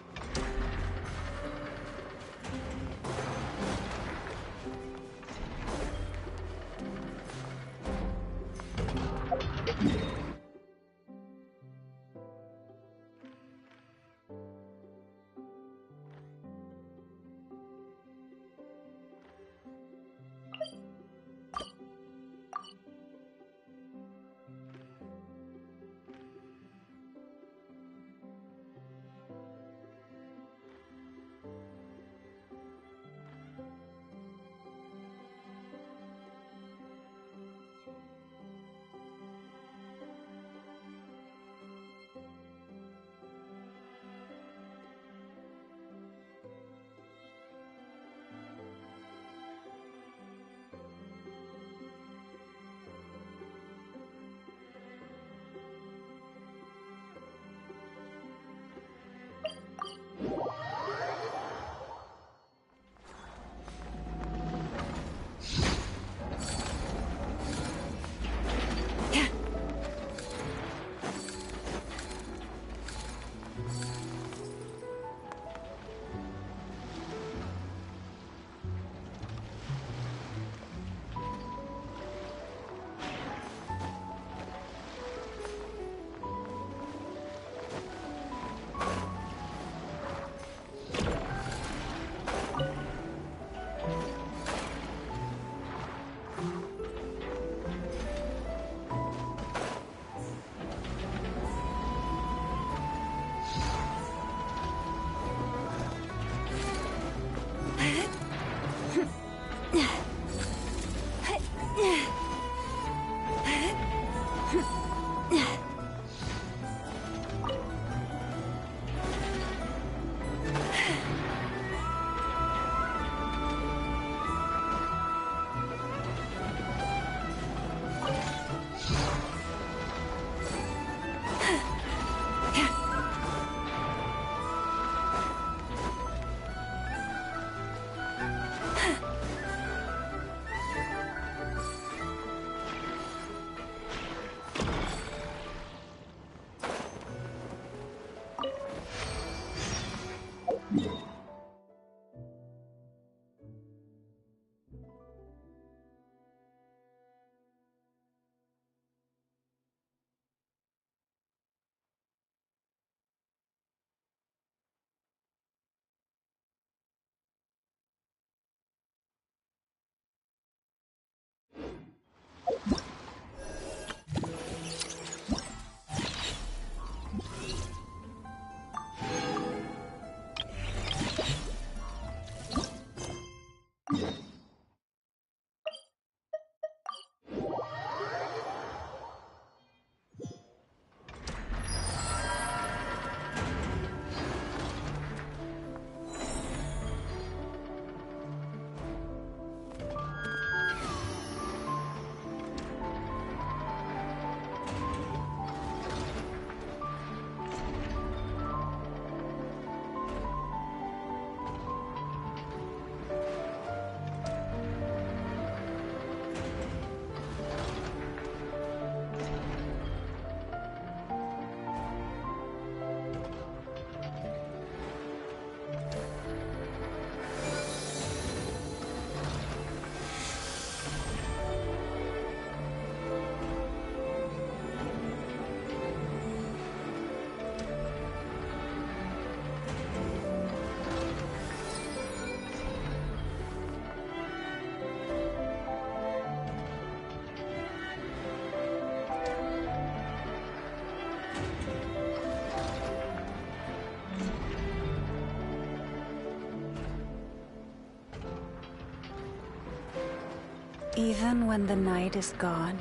S12: Even when the night is gone,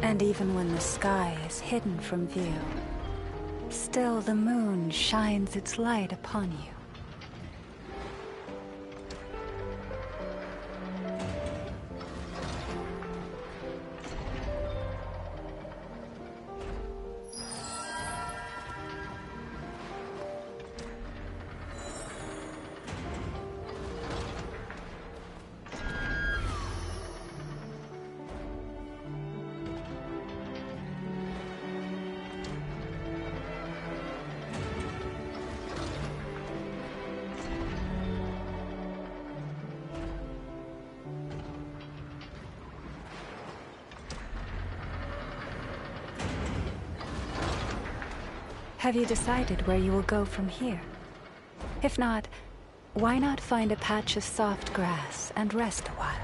S12: and even when the sky is hidden from view, still the moon shines its light upon you. Have you decided where you will go from here? If not, why not find a patch of soft grass and rest a while?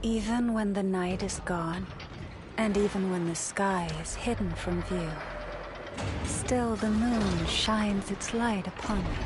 S12: Even when the night is gone, and even when the sky is hidden from view, still the moon shines its light upon you.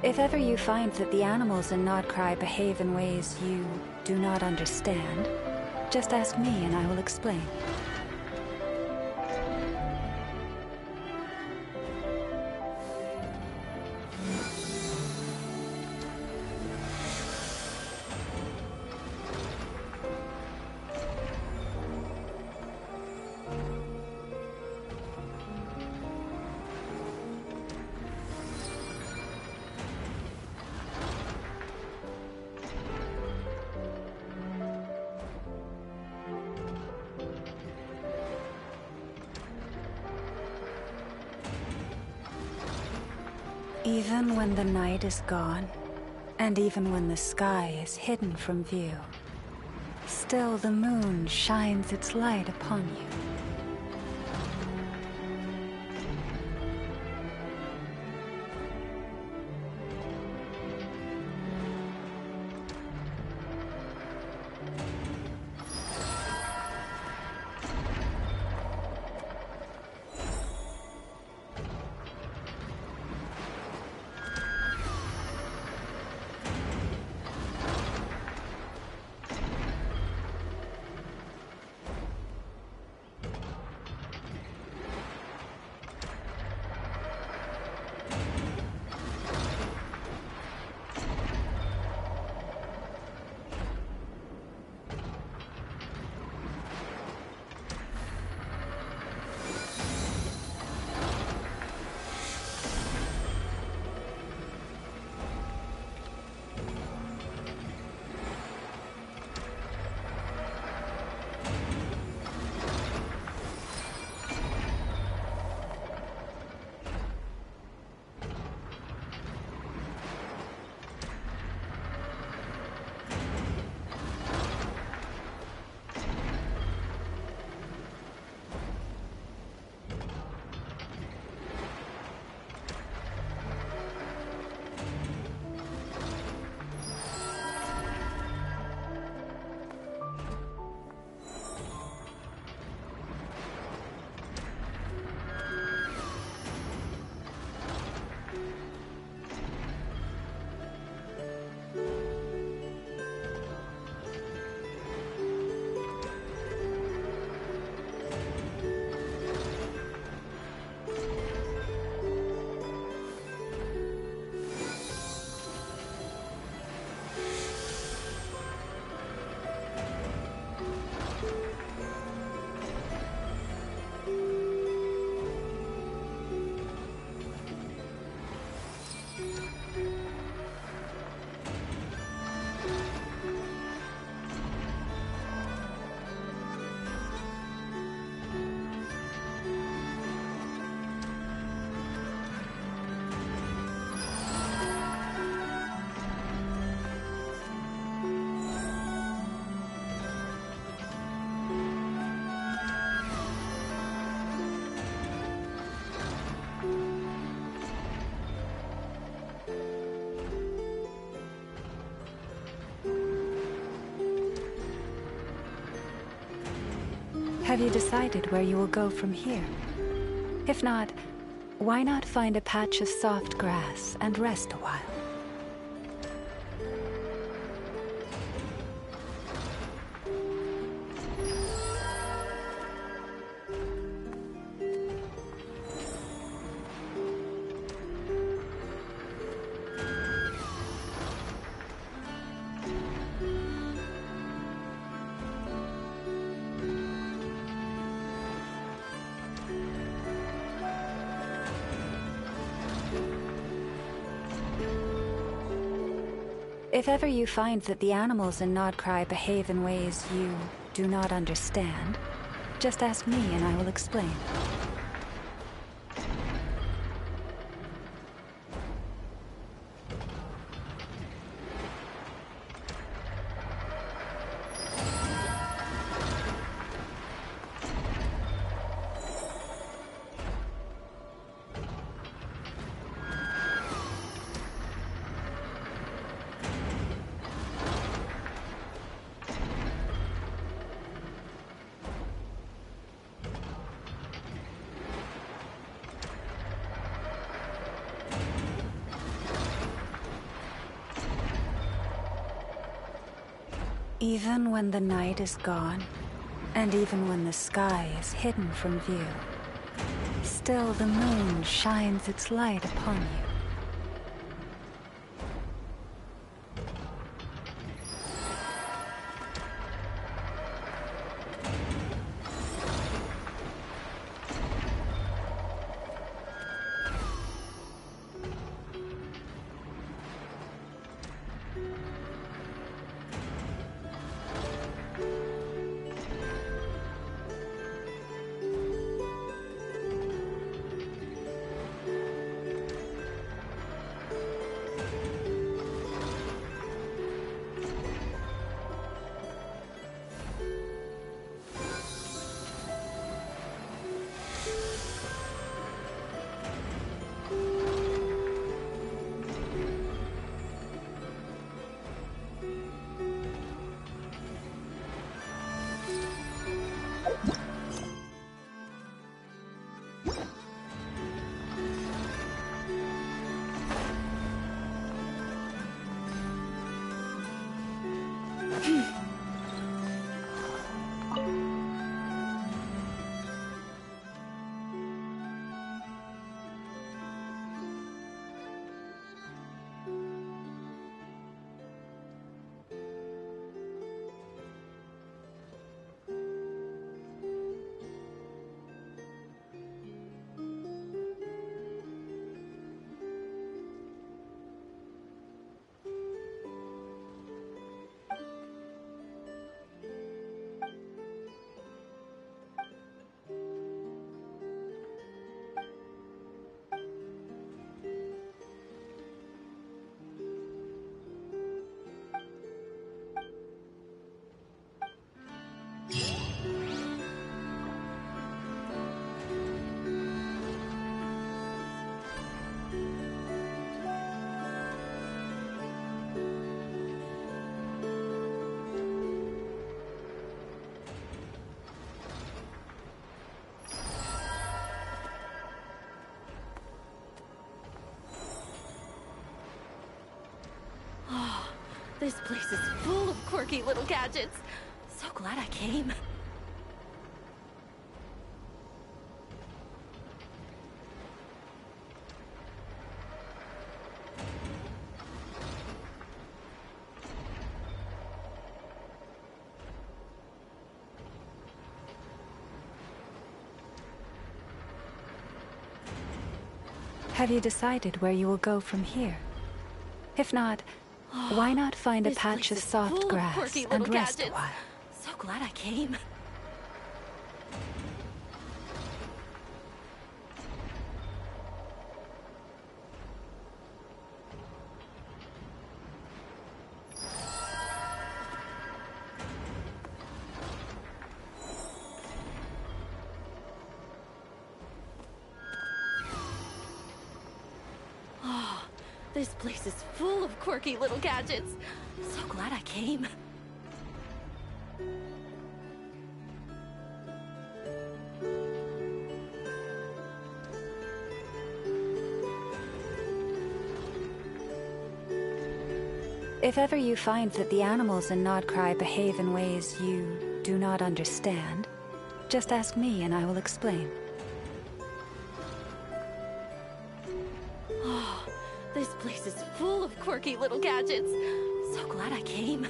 S12: If ever you find that the animals in Nod-Krai behave in ways you do not understand, just ask me and I will explain. Even when the night is gone, and even when the sky is hidden from view, still the moon shines its light upon you. Have you decided where you will go from here? If not, why not find a patch of soft grass and rest a while? If ever you find that the animals in Nod-Krai behave in ways you do not understand, just ask me and I will explain. Even when the night is gone, and even when the sky is hidden from view, still the moon shines its light upon you.
S2: This place is full of quirky little gadgets. So glad I came.
S12: Have you decided where you will go from here? If not, why not find a patch of soft grass and rest a while?
S2: So glad I came. This place is full of quirky little gadgets. So glad I came.
S12: If ever you find that the animals in Nod-Krai behave in ways you do not understand, just ask me and I will explain.
S2: Oh, this place is full of quirky little gadgets. So glad I came.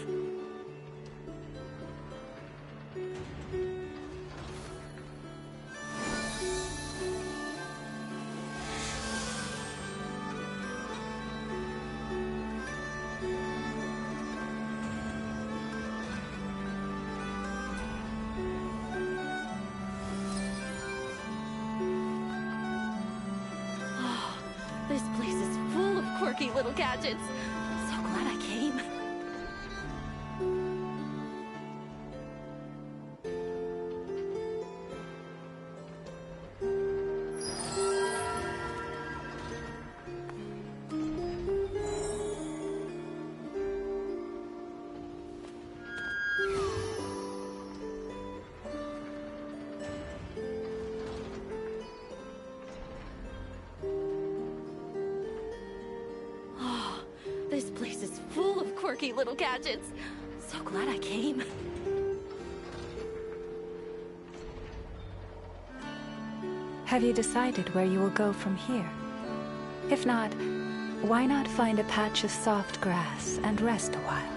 S2: This place is full of quirky little gadgets. So glad I came. This place is full of quirky little gadgets. So glad I came.
S12: Have you decided where you will go from here? If not, why not find a patch of soft grass and rest a while?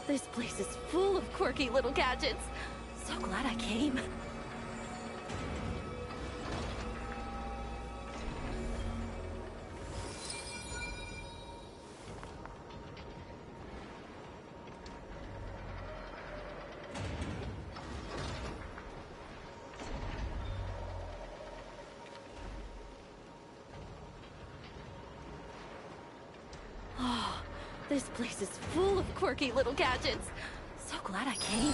S2: This place is full of quirky little gadgets. So glad I came. This place is full of quirky little gadgets. So glad I came.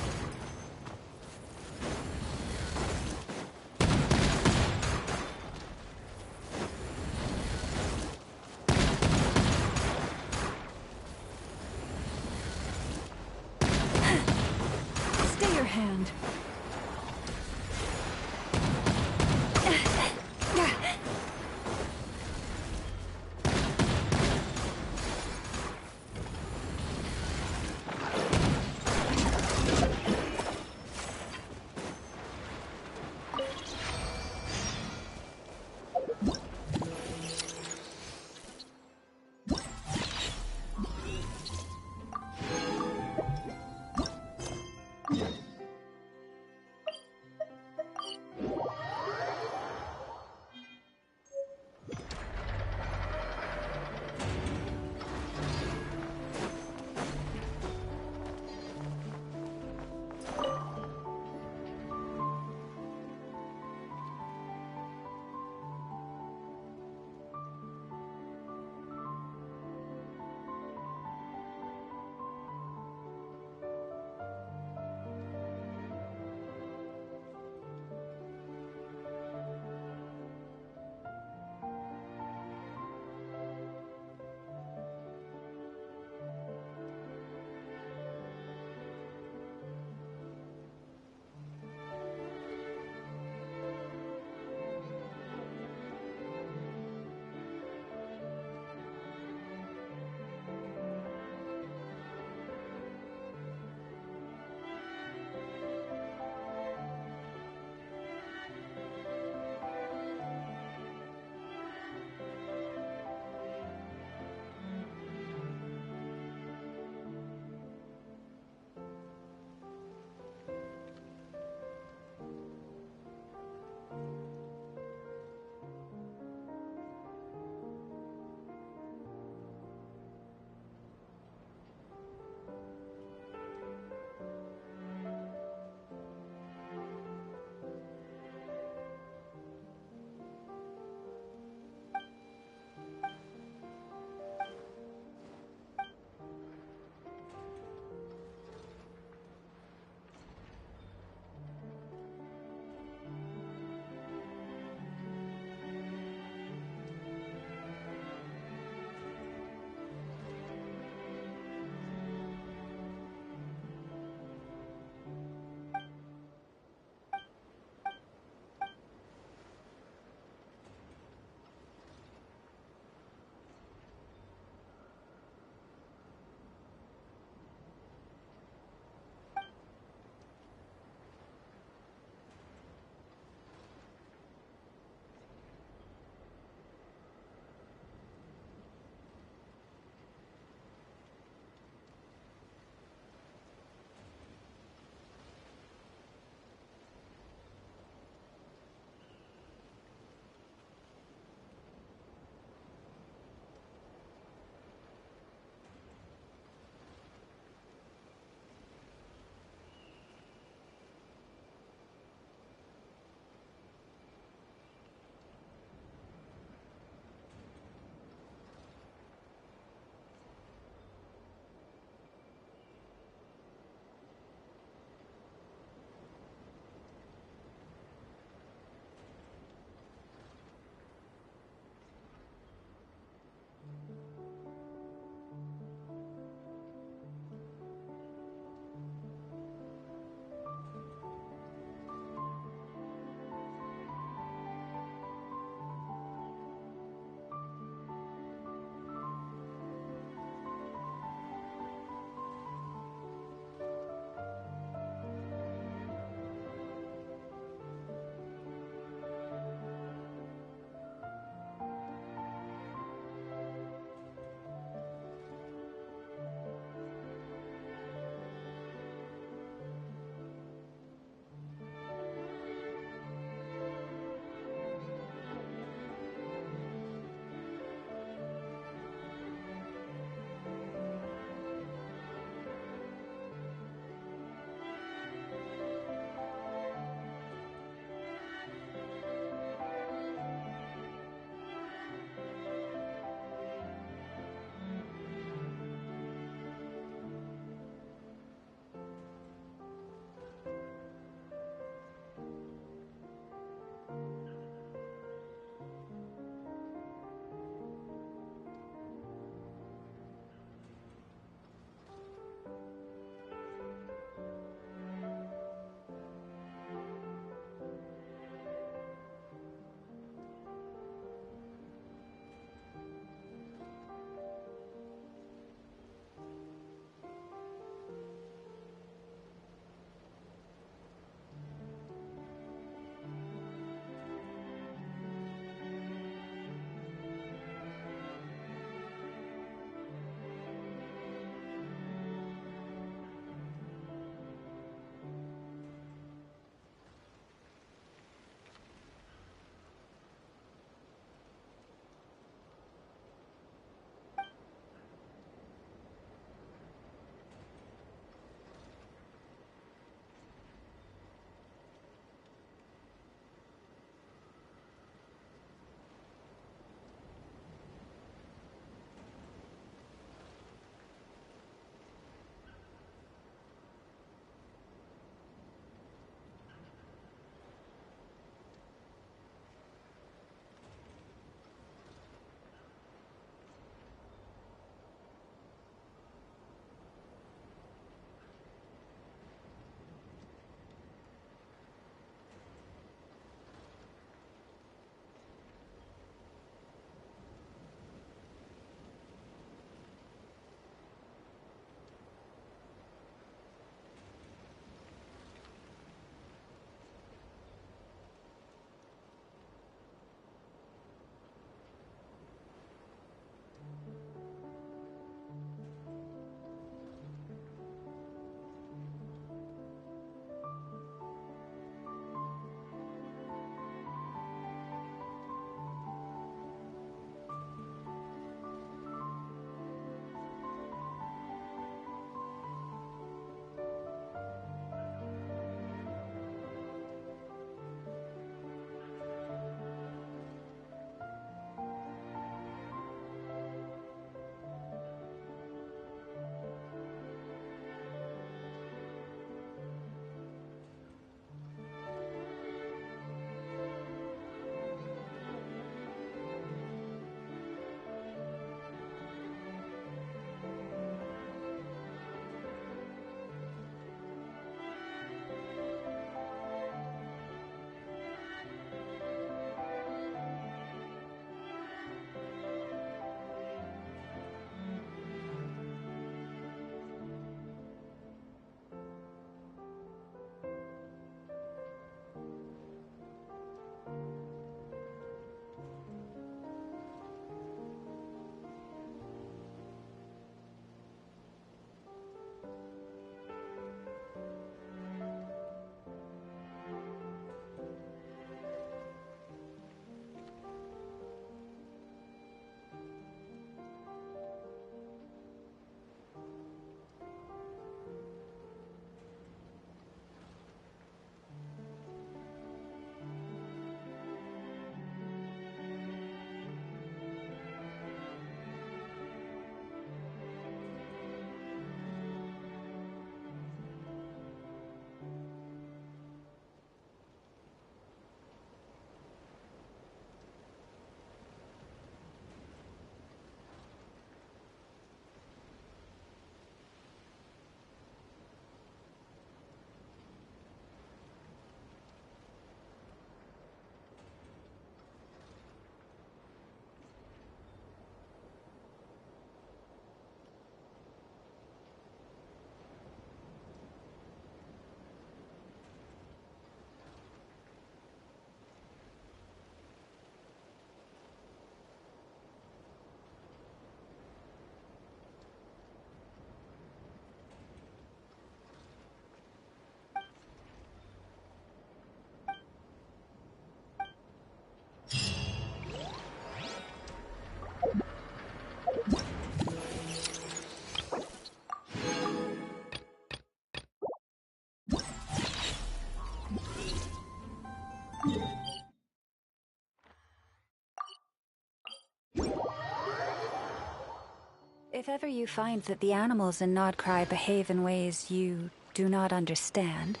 S12: If ever you find that the animals in Nod-Krai behave in ways you do not understand,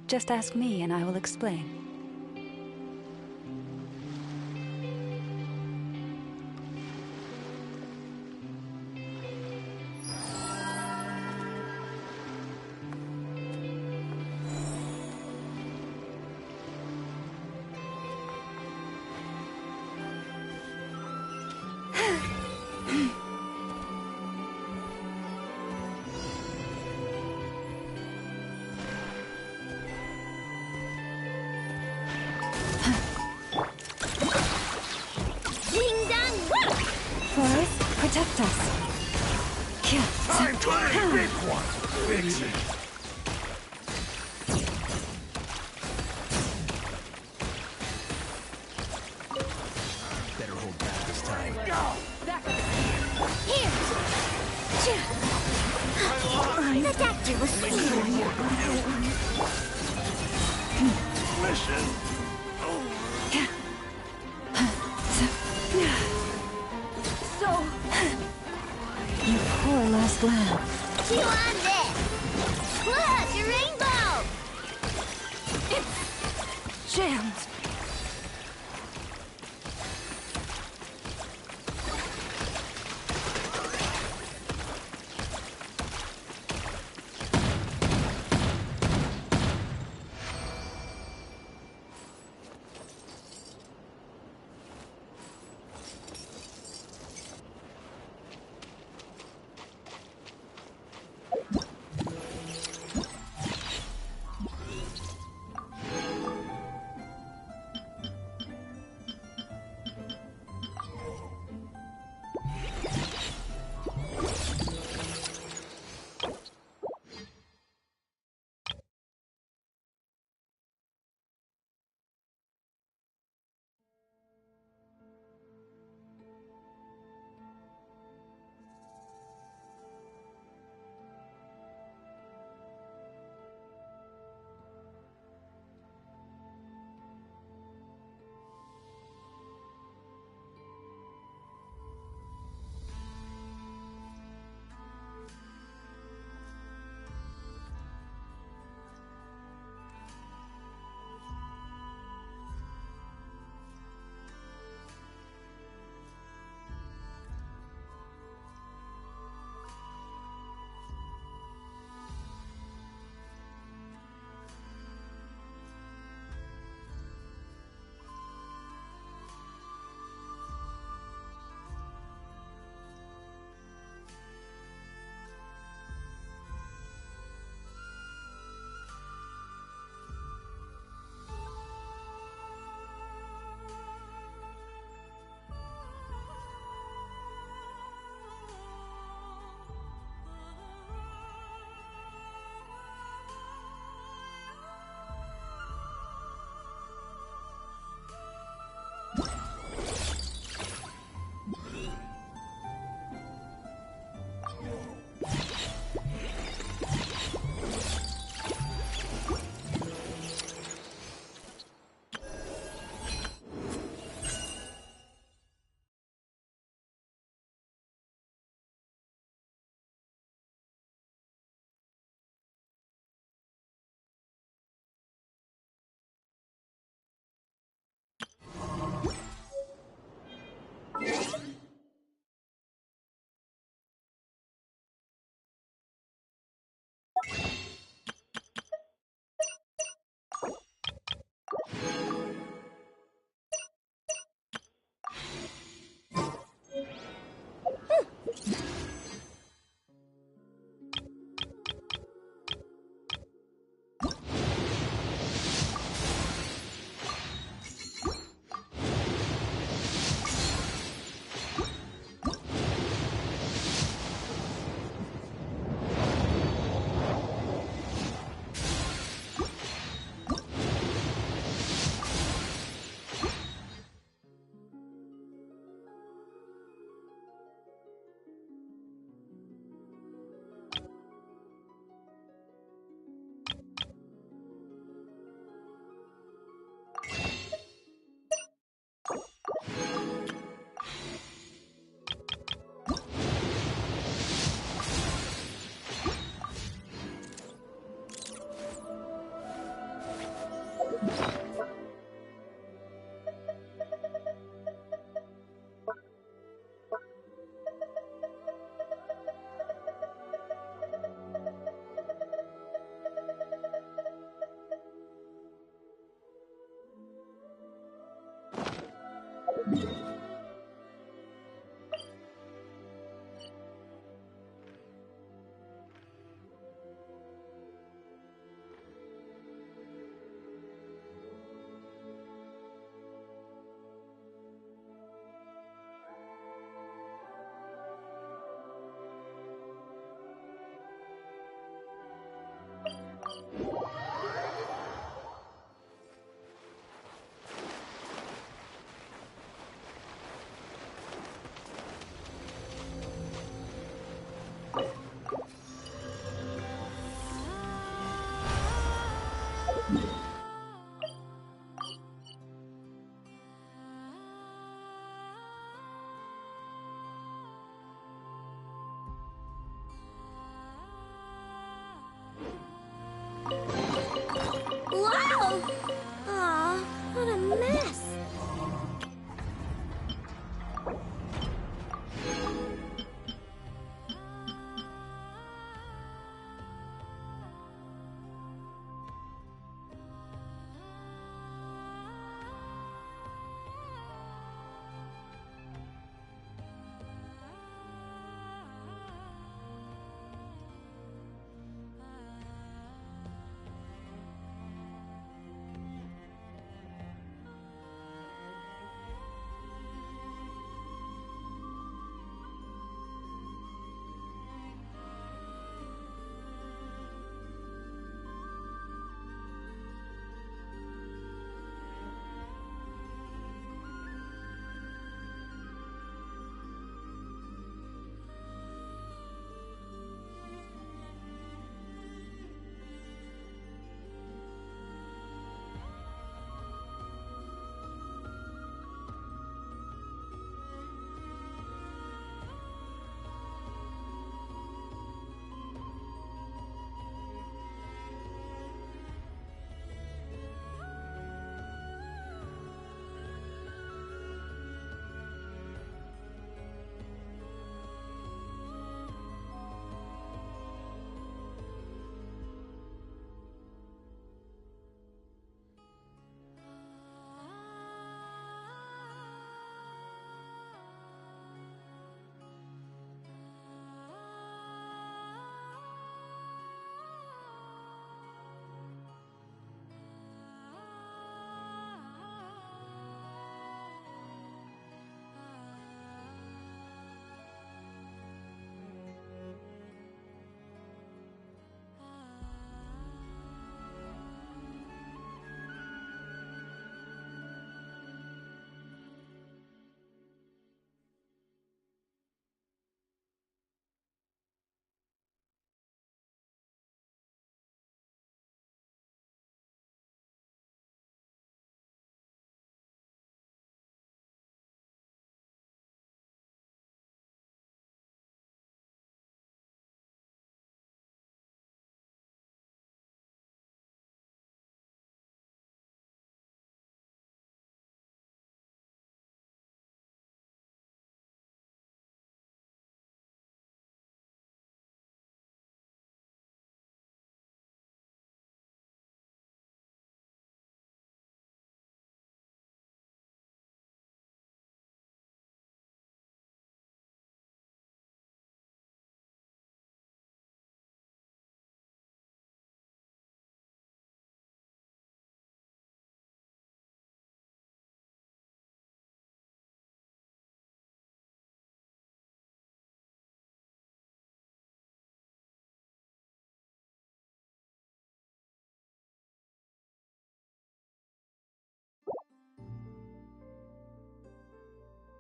S12: just ask me and I will explain. Forest, protect us.
S13: Time to make big one. Fix it.
S6: Better hold back this time.
S13: Go!
S1: Here! The doctor was speaking.
S13: Mission
S12: You poor lost lamb.
S9: Chew on this! Look, a rainbow!
S12: Jammed.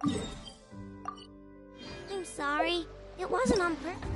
S9: I'm sorry. It wasn't on purpose.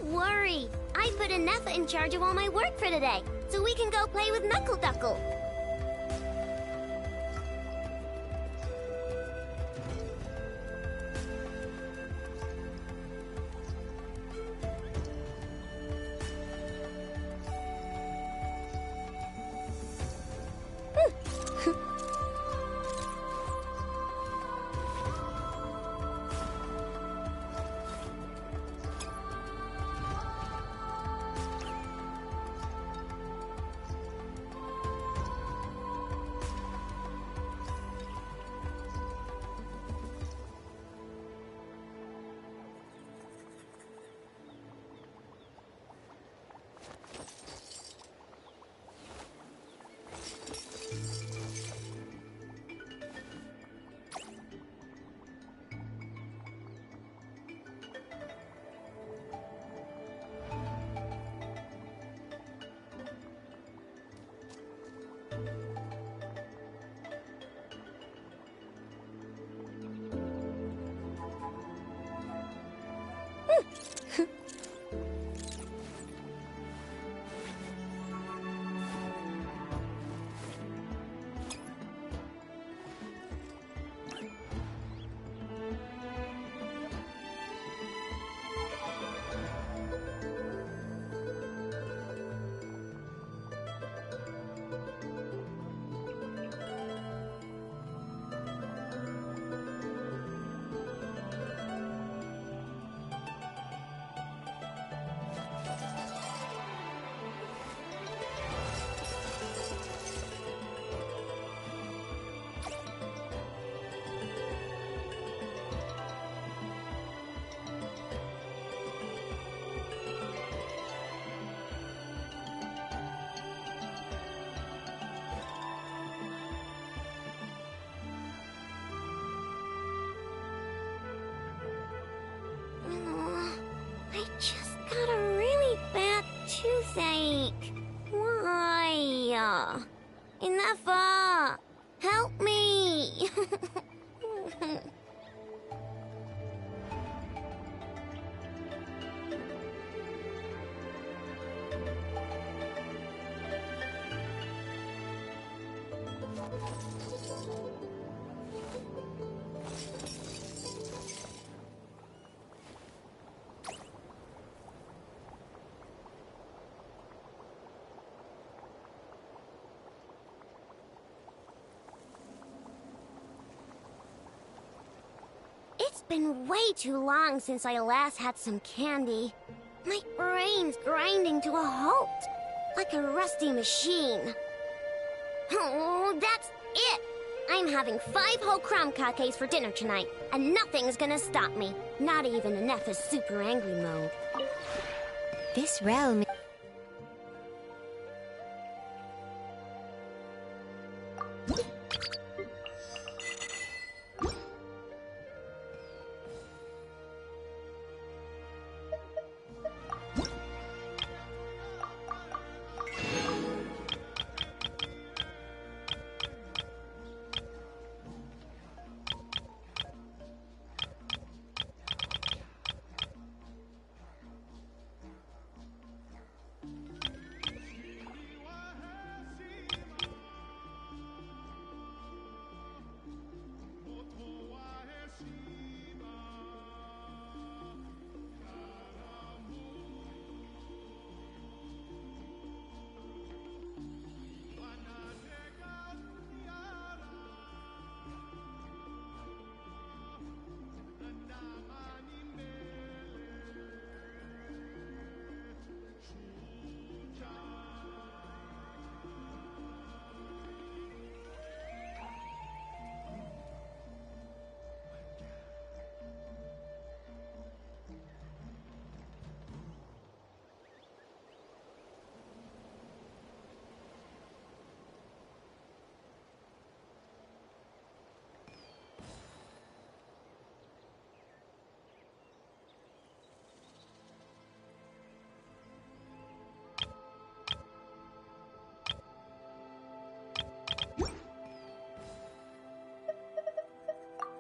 S9: Worry. I put Anefa in charge of all my work for today, so we can go play with Knuckle Duckle. I just got a really bad toothache. Why? Anefa! Help me! It's been way too long since I last had some candy. My brain's grinding to a halt, like a rusty machine. Oh, that's it! I'm having 5 whole crumb cupcakes for dinner tonight, and nothing's gonna stop me. Not even Anefa's super angry mode.
S1: This realm...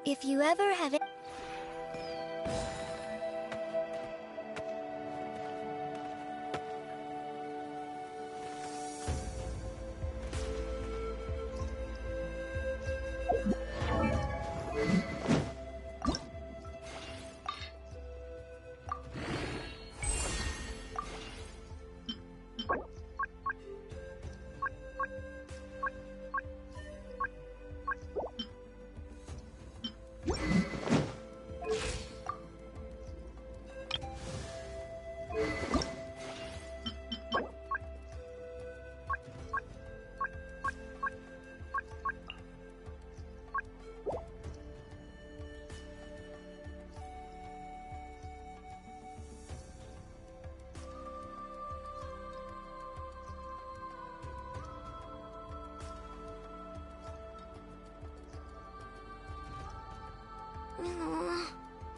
S9: If you ever have it.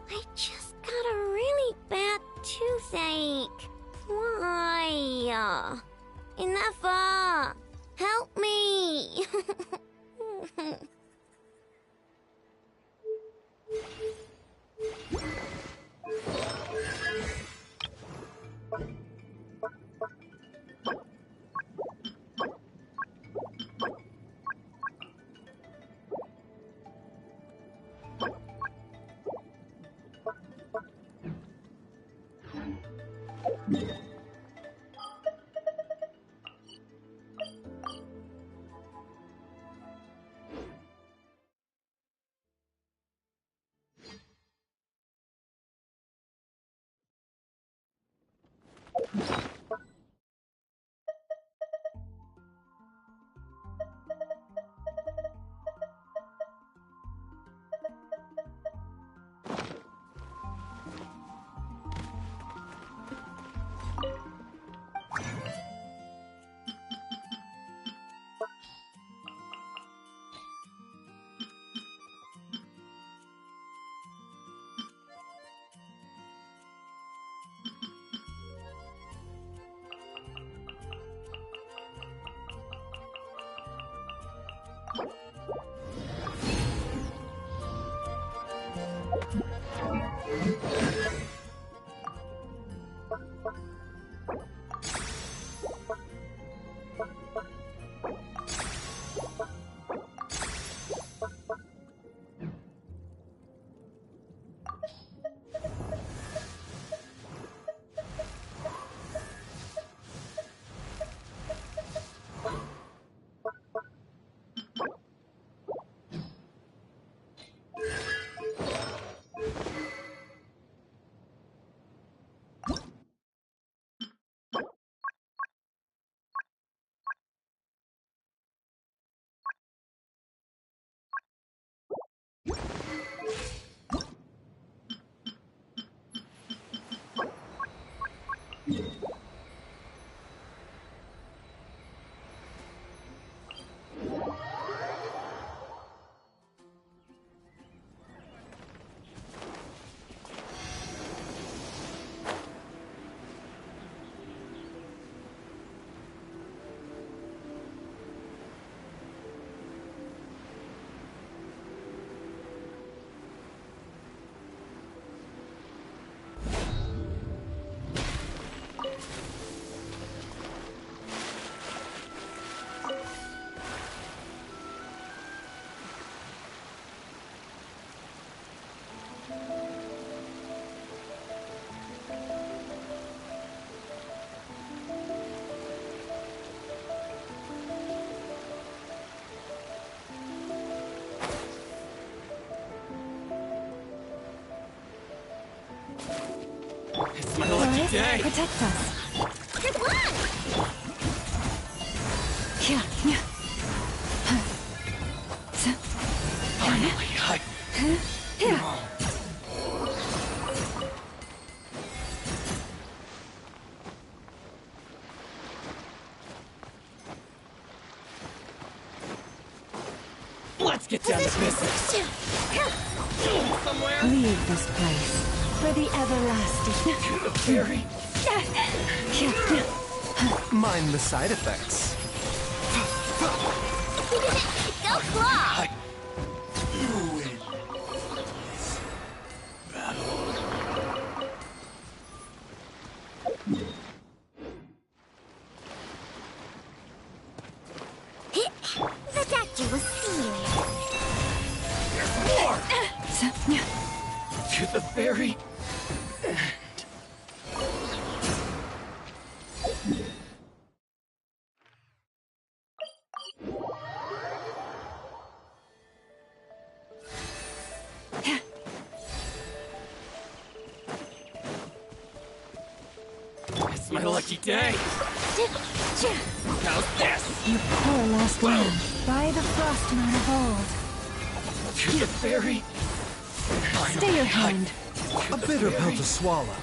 S9: I just got a really bad toothache. Why? Enough! Help me!
S7: It's my lucky day!
S12: Protect us.
S1: Good luck!
S12: Yeah, yeah.
S7: Finally,
S12: Here.
S7: Let's get down to business! Somewhere?
S12: Leave this place for the everlasting.
S7: Very.
S12: Yeah.
S6: Mind the side effects.
S9: Go Claw!
S11: lucky day. How's this?
S12: You poor lost land. By the frost moon of old.
S11: To the fairy.
S12: Stay your hand.
S6: A bitter pill to swallow.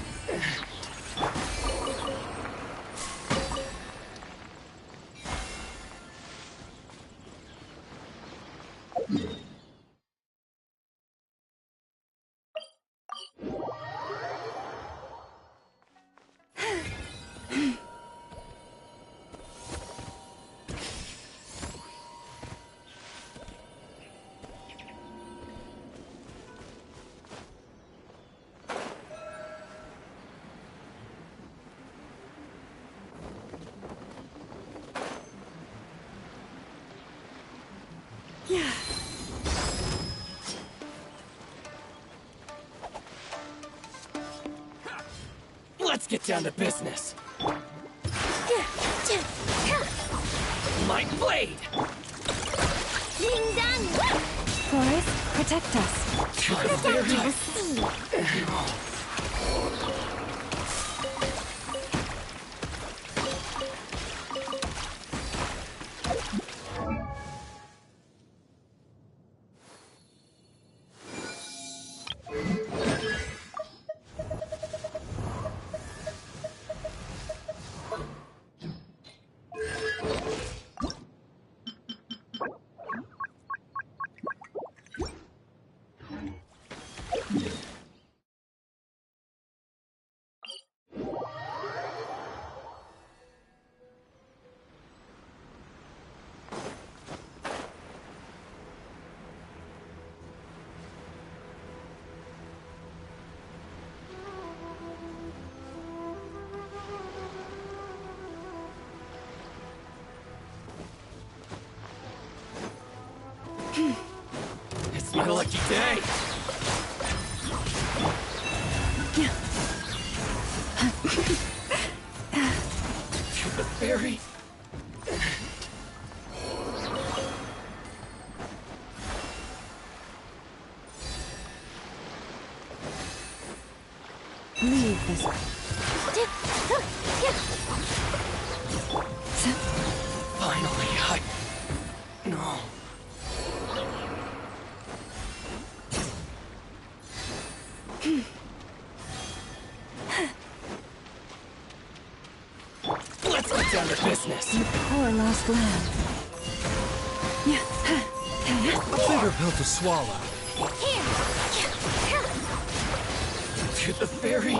S11: Let's get down to business. My blade!
S9: Ding dong!
S12: Forest, protect us.
S9: Protect the sea!
S11: It's my lucky day. To the fairy.
S12: Leave this.
S11: Finally, No. Let's get down to business.
S12: You poor lost land.
S6: A bitter pill to swallow.
S11: To the fairy.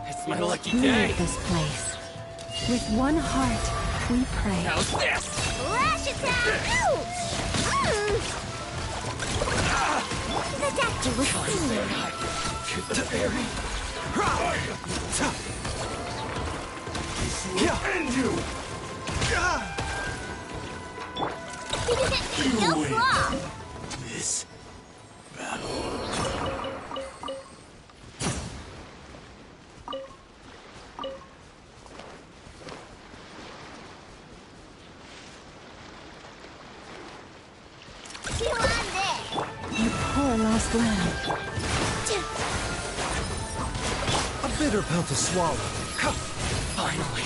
S11: It's my lucky day.
S12: Leave this place. With one heart, we pray.
S11: How's this?
S1: Flash attack! The doctor will see you.
S11: To the fairy.
S13: This will end you!
S9: No claw!
S13: This battle.
S1: You on there.
S12: You poor lost land.
S6: A bitter pill to swallow.
S11: Finally,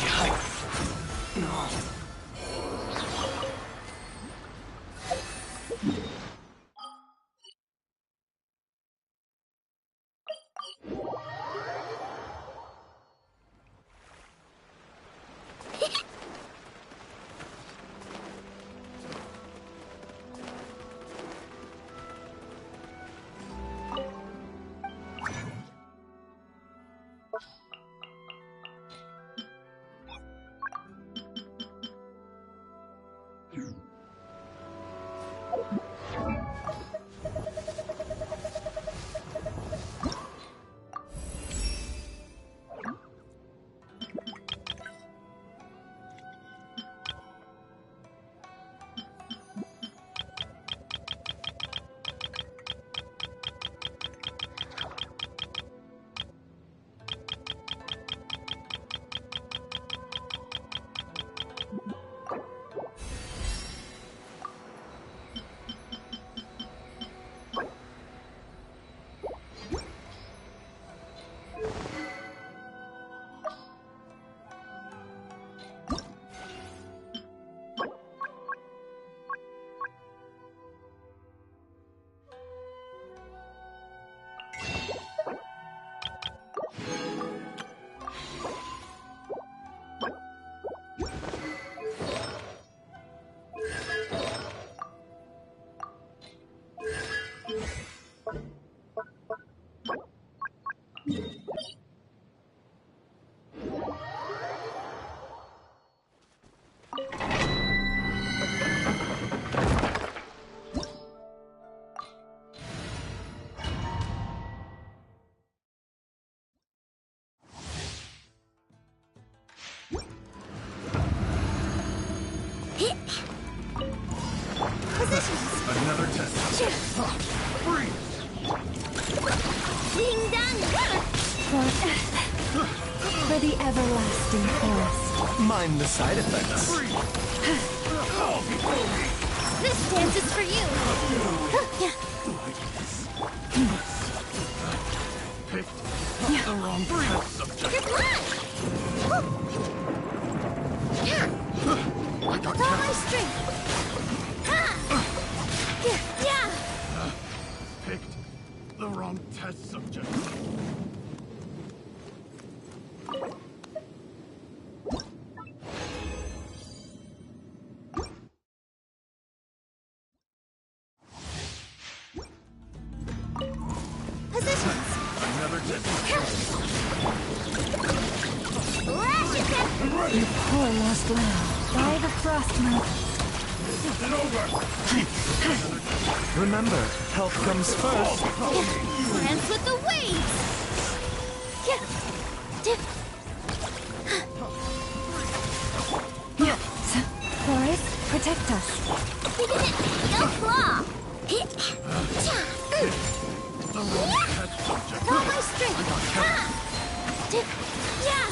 S11: No.
S9: Positions.
S13: Another test. Freeze!
S9: Ding dong.
S12: For the everlasting forest.
S6: Mind the side effects.
S9: This dance is for you.
S13: Picked the wrong test subject.
S9: Good luck.
S13: I got
S9: With all my strength. Yeah.
S13: picked the wrong test subject.
S9: Positions.
S13: Another test.
S9: Lash attack.
S12: You poor lost lamb. By the frost moon.
S13: It's over.
S6: Remember, health comes first.
S9: Dance with the waves.
S12: Forest, protect us.
S9: Yo claw.
S13: The wrong test subject.
S9: With all my strength. Yeah.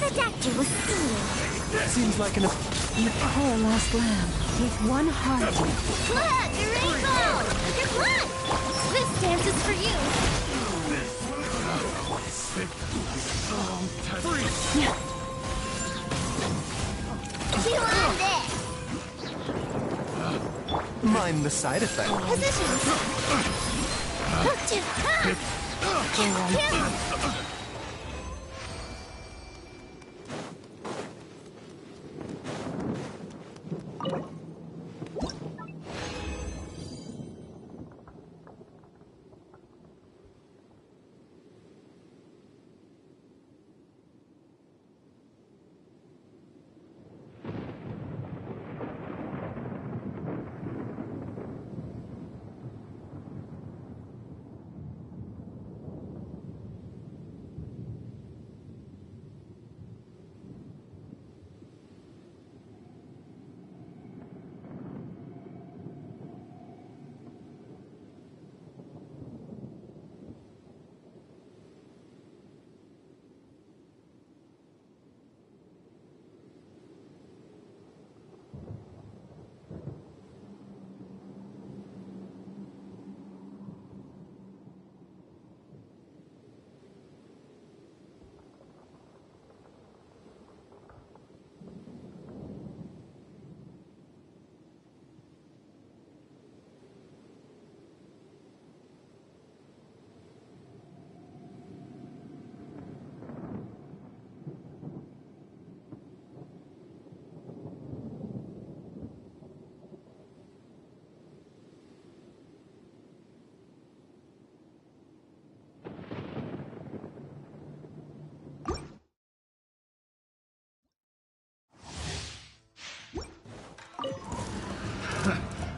S9: The doctor was singing.
S6: Seems like an...
S12: You poor lost lamb. With one heart.
S9: Look, a rainbow. Good luck. This dance is for you.
S13: Picked the wrong test.
S9: You on this.
S6: Mind the side effects.
S9: Positions.
S13: The wrong test subject.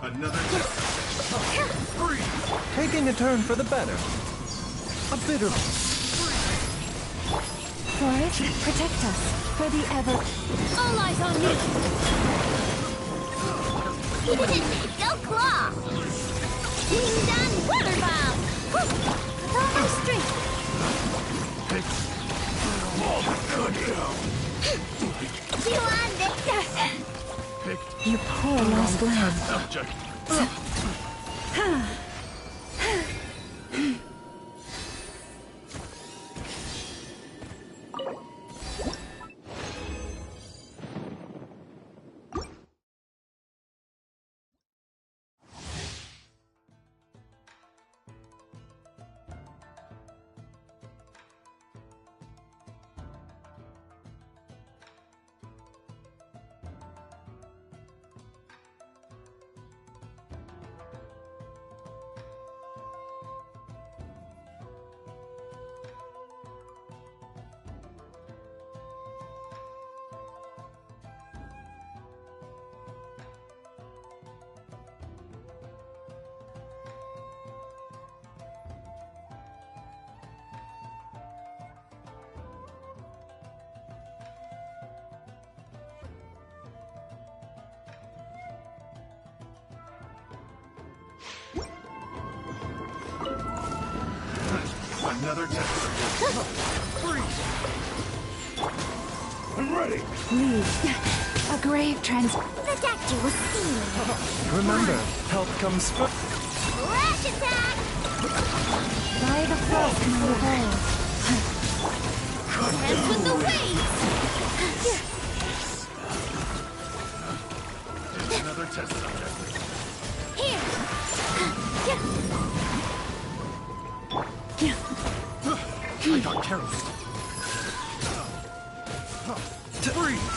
S13: Another test. Freeze!
S6: taking a turn for the better. A bit of...
S12: Forest, protect us for the ever...
S2: All eyes on me!
S9: Go Claw! Ding Dong Water Bomb!
S2: With all my strength!
S9: You on this?
S12: You poor lost lamb.
S13: Subject. Another test. Freeze! I'm ready!
S12: Please. A grave trans...
S1: The doctor will see you.
S6: Remember, help comes first.
S1: Flash attack!
S12: By the frost my revolt.
S2: Hands with the waves!
S13: Another test subject.
S2: Here!
S13: I got careless. Freeze!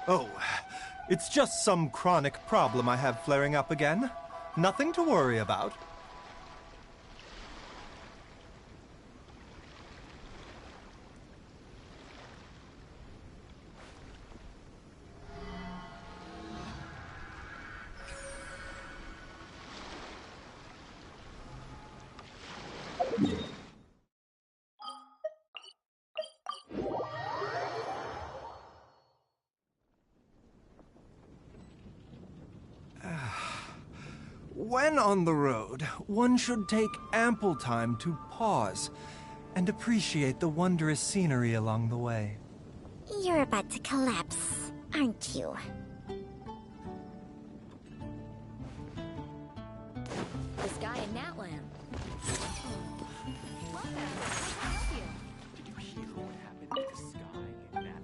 S7: Oh, it's just some chronic problem I have flaring up again. Nothing to worry about. When on the road, one should take ample time to pause and appreciate the wondrous scenery along the way.
S1: You're about to collapse, aren't you?
S2: This guy in Natland.
S11: Did you hear what happened to the sky in Natland?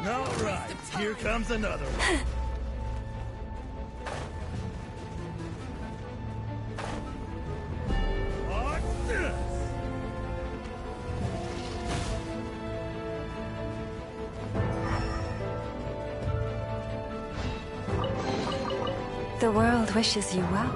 S13: All right, here comes another one. What's this?
S12: The world wishes you well.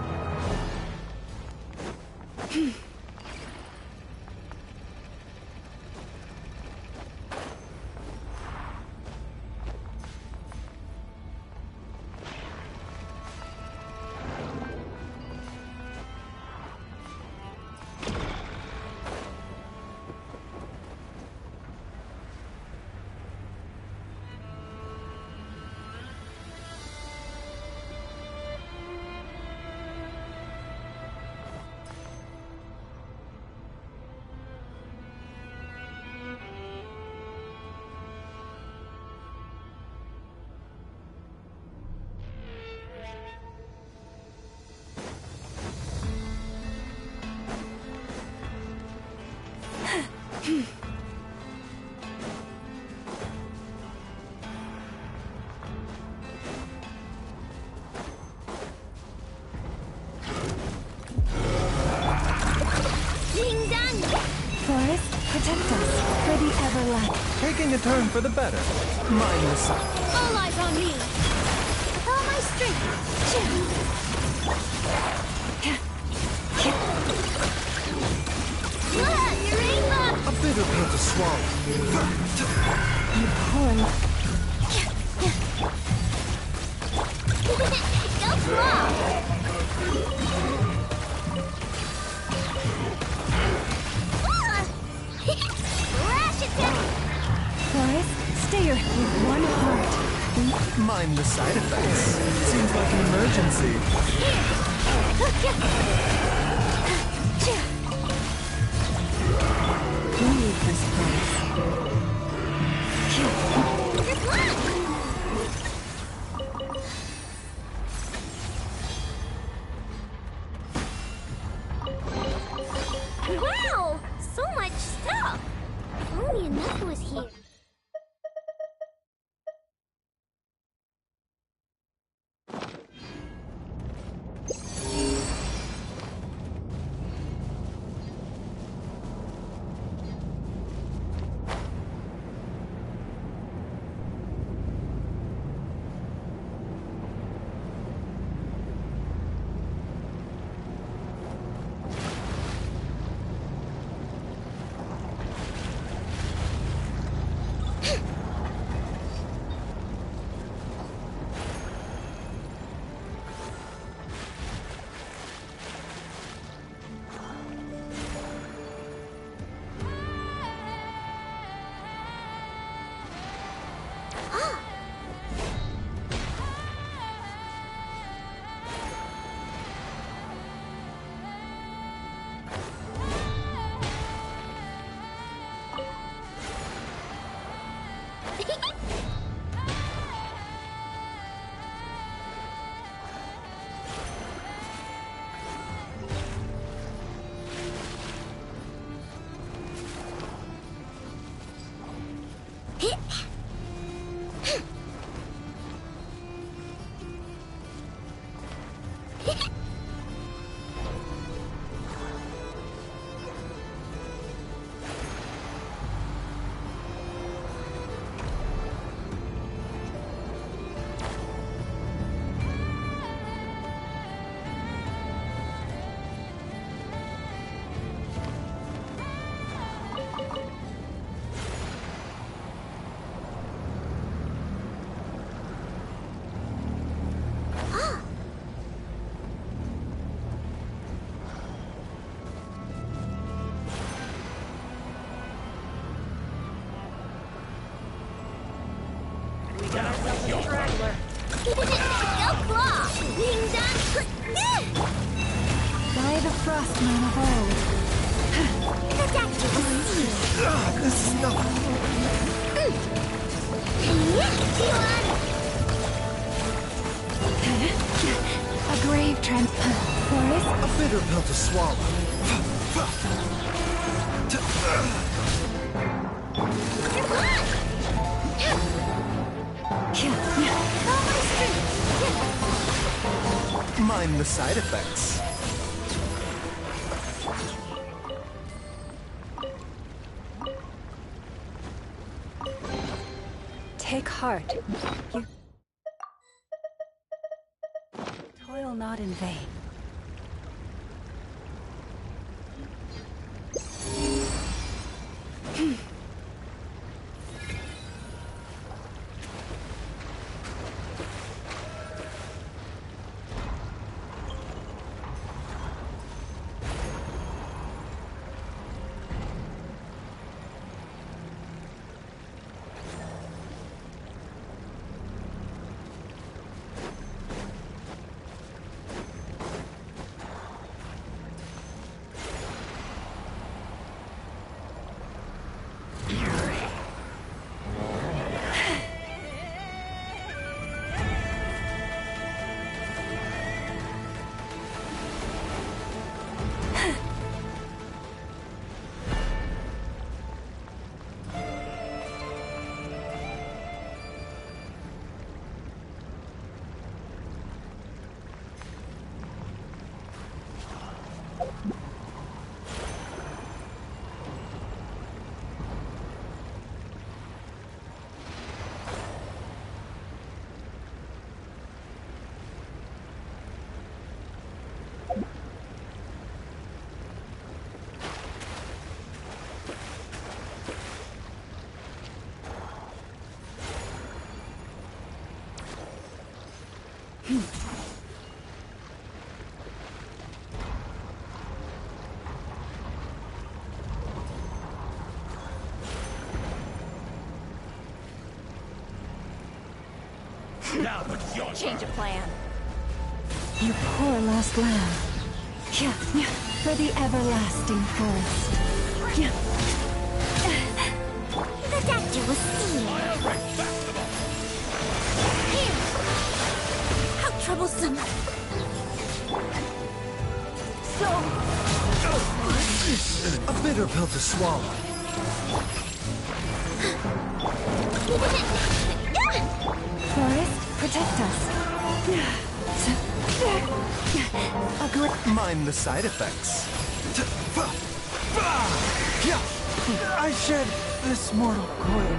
S12: Forest, protect us for the everlasting.
S7: Taking a turn for the better. Mindless.
S9: All eyes on me! With all my strength!
S7: A bitter pill to swallow.
S12: You poor...
S9: Go claw! Lash it down!
S12: Forest, stay with one heart.
S7: Mindless side effects. Seems like an emergency.
S12: Leave this place.
S9: Good luck! Wow! So much stuff! If only enough was here.
S2: straggler.
S9: Go claw! Ding dong!
S12: By the Frostman of old.
S1: The doctor will see.
S7: This is not...
S12: A grave forest.
S7: A bitter pill to swallow. Mind the side effects.
S12: Take heart. You toil not in vain.
S13: Now it's your
S2: Change of plan.
S12: You poor lost lamb. For the everlasting forest.
S1: The doctor will see. Here. How troublesome.
S7: A bitter pill to swallow.
S12: Forest, protect us.
S7: Mind the side effects. I shed this mortal coil.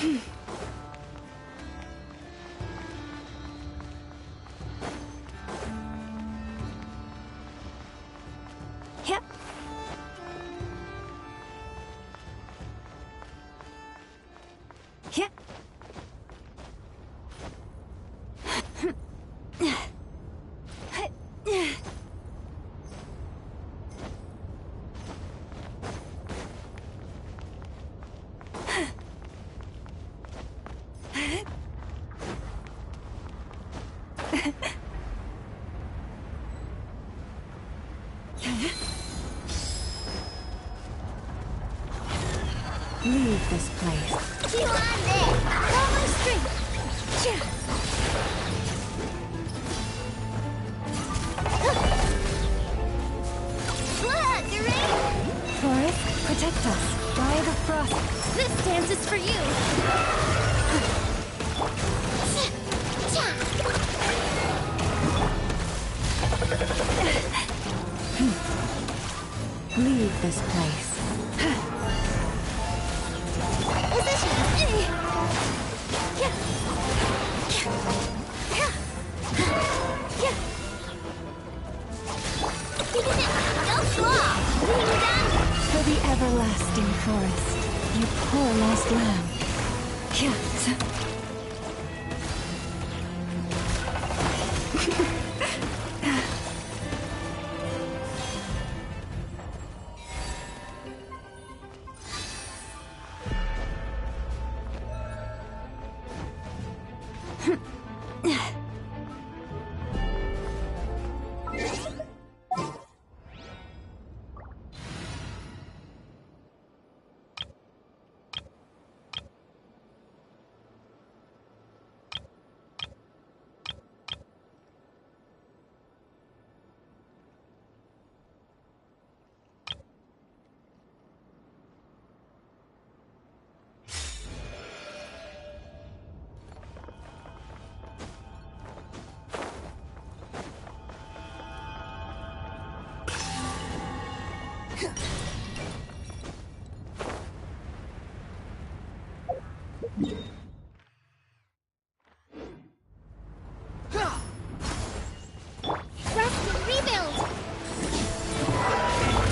S2: Yep. Yep.
S12: Leave this place.
S9: You on there! Follow my strength! Look, you're ready?
S12: Forest, protect us. By the frost.
S2: This dance is for you.
S12: Leave this place. For the everlasting forest, you poor lost lamb.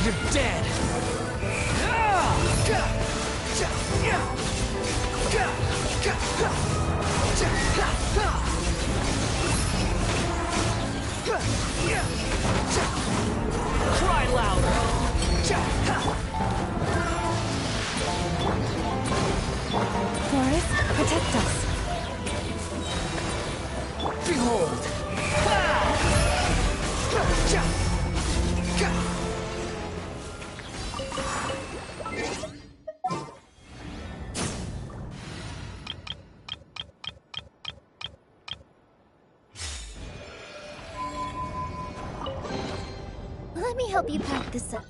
S7: You're dead! Cry louder!
S12: Forest, protect us.
S7: Behold!
S2: Let me help you pack this up.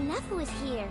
S9: nephew is here.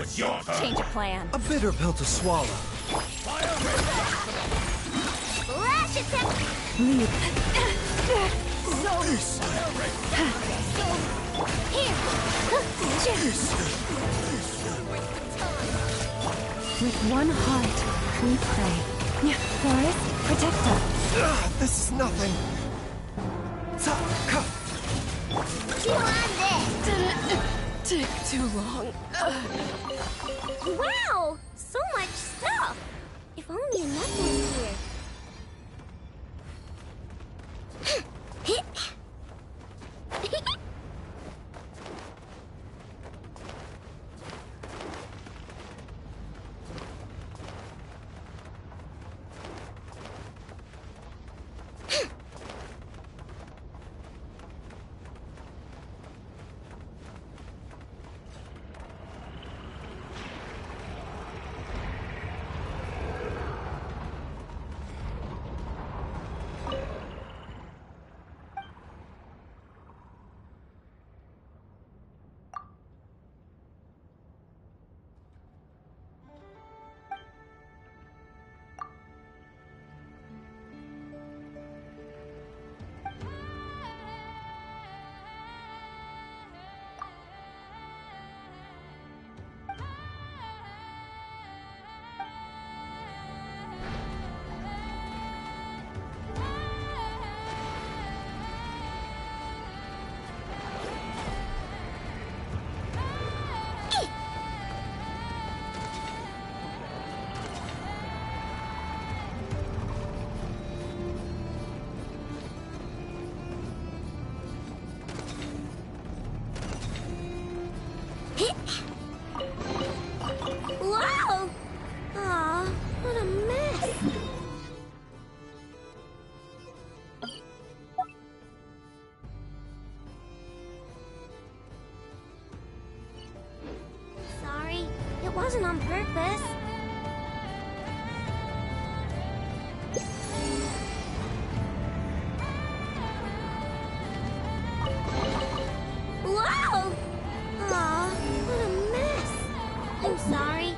S13: it's your turn.
S2: Change of plan.
S7: A bitter pill to swallow.
S1: Lash attack!
S12: Leap. With one heart, we pray. Forest, protect us.
S7: This is nothing.
S1: You on this!
S2: Didn't take too long.
S9: Wow! So much stuff! If only enough was here. Wow! Aw, what a mess. Sorry, it wasn't on purpose. Wow! Aw, what a mess. I'm sorry.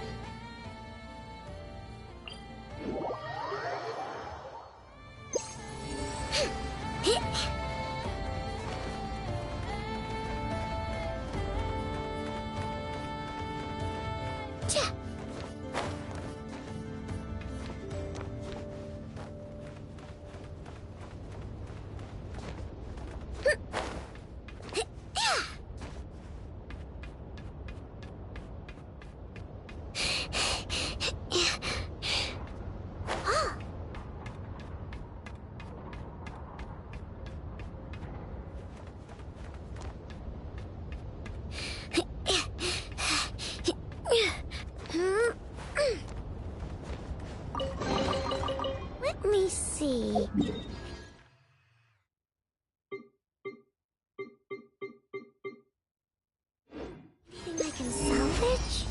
S9: Let me see. Anything I can salvage?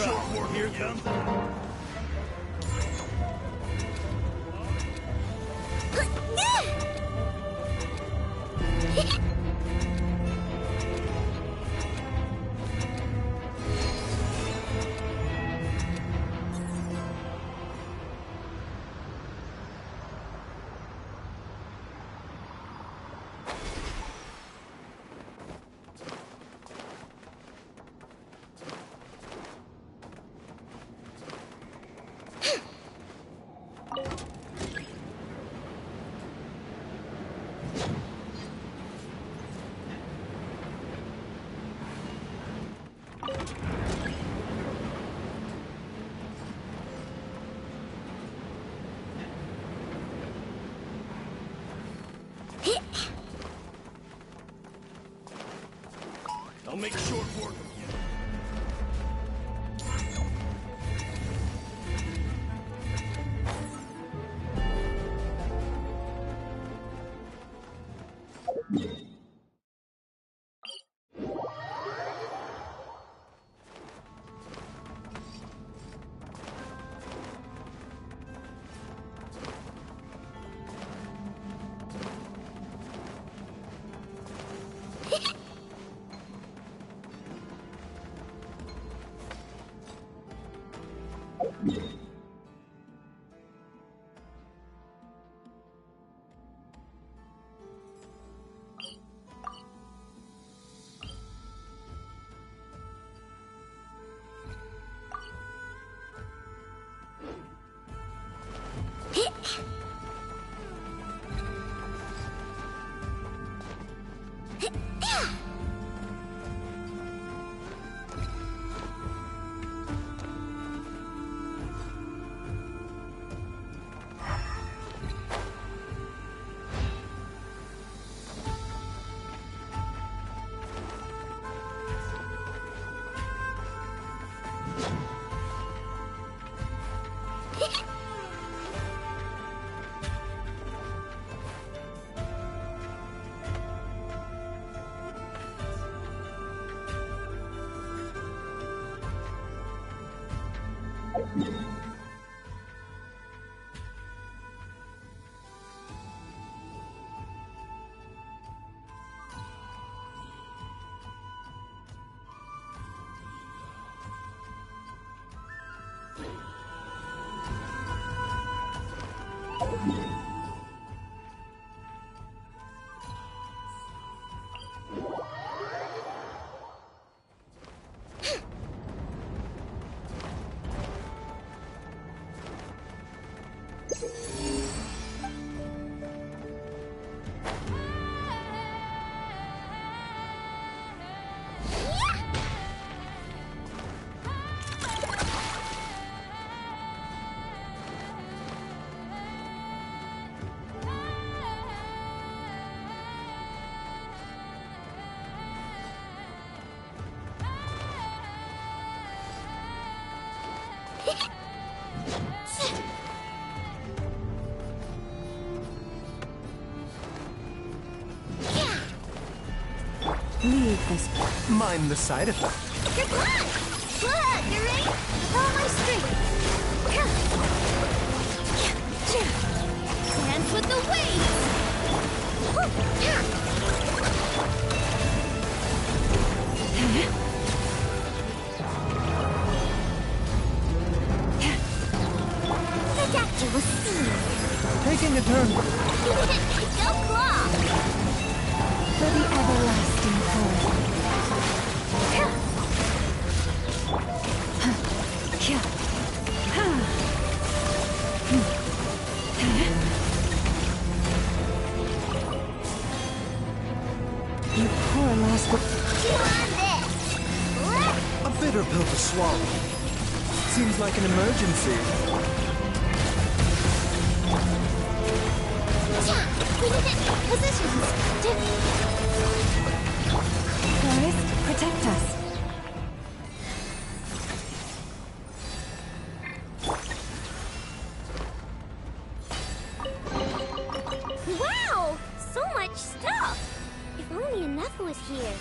S13: short work here, I'll make short work of you.
S12: Leave this.
S7: Mind the side effect.
S1: Good luck! Look, you ready? Follow my streak. Dance with the waves! The doctor will see you.
S7: Taking a turn.
S1: Go claw!
S12: For the everlasting home. You poor lost book.
S1: Chew on this!
S7: A bitter pill to swallow. Seems like an emergency.
S1: Positions!
S12: Forest, protect us.
S9: Wow! So much stuff! If only enough was here.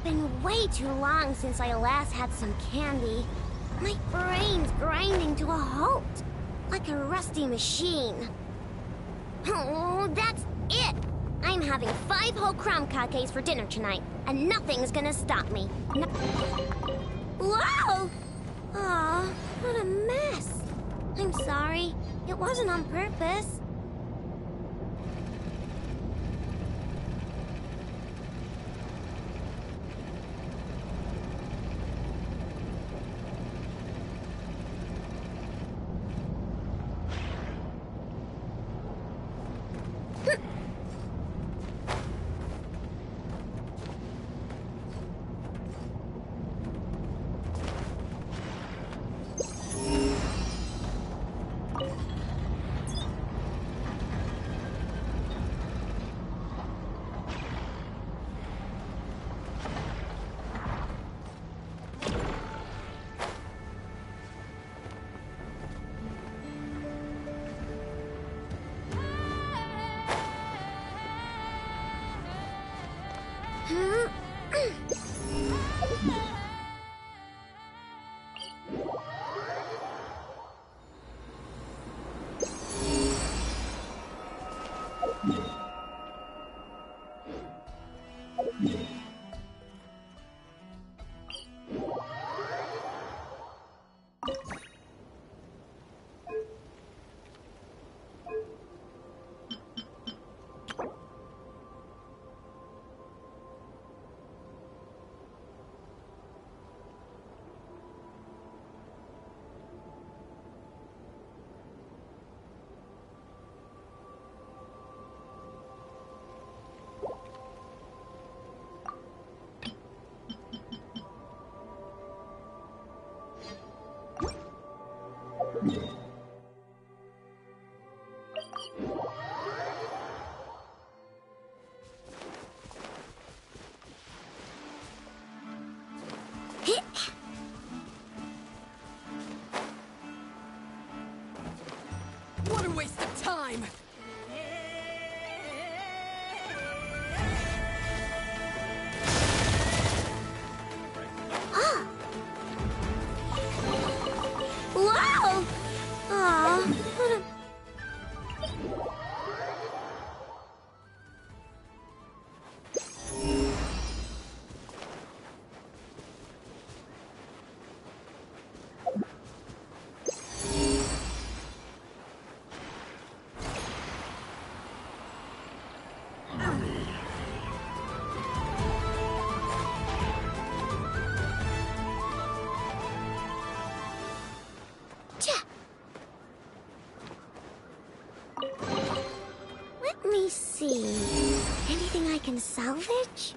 S9: been way too long since I last had some candy. My brain's grinding to a halt, like a rusty machine. Oh, that's it! I'm having 5 whole crumb cupcakes for dinner tonight, and nothing's gonna stop me. Whoa! Aw, what a mess. I'm sorry. It wasn't on purpose.
S14: What a waste of time!
S9: Wow! Aw, what a... Let me see. Anything I can salvage?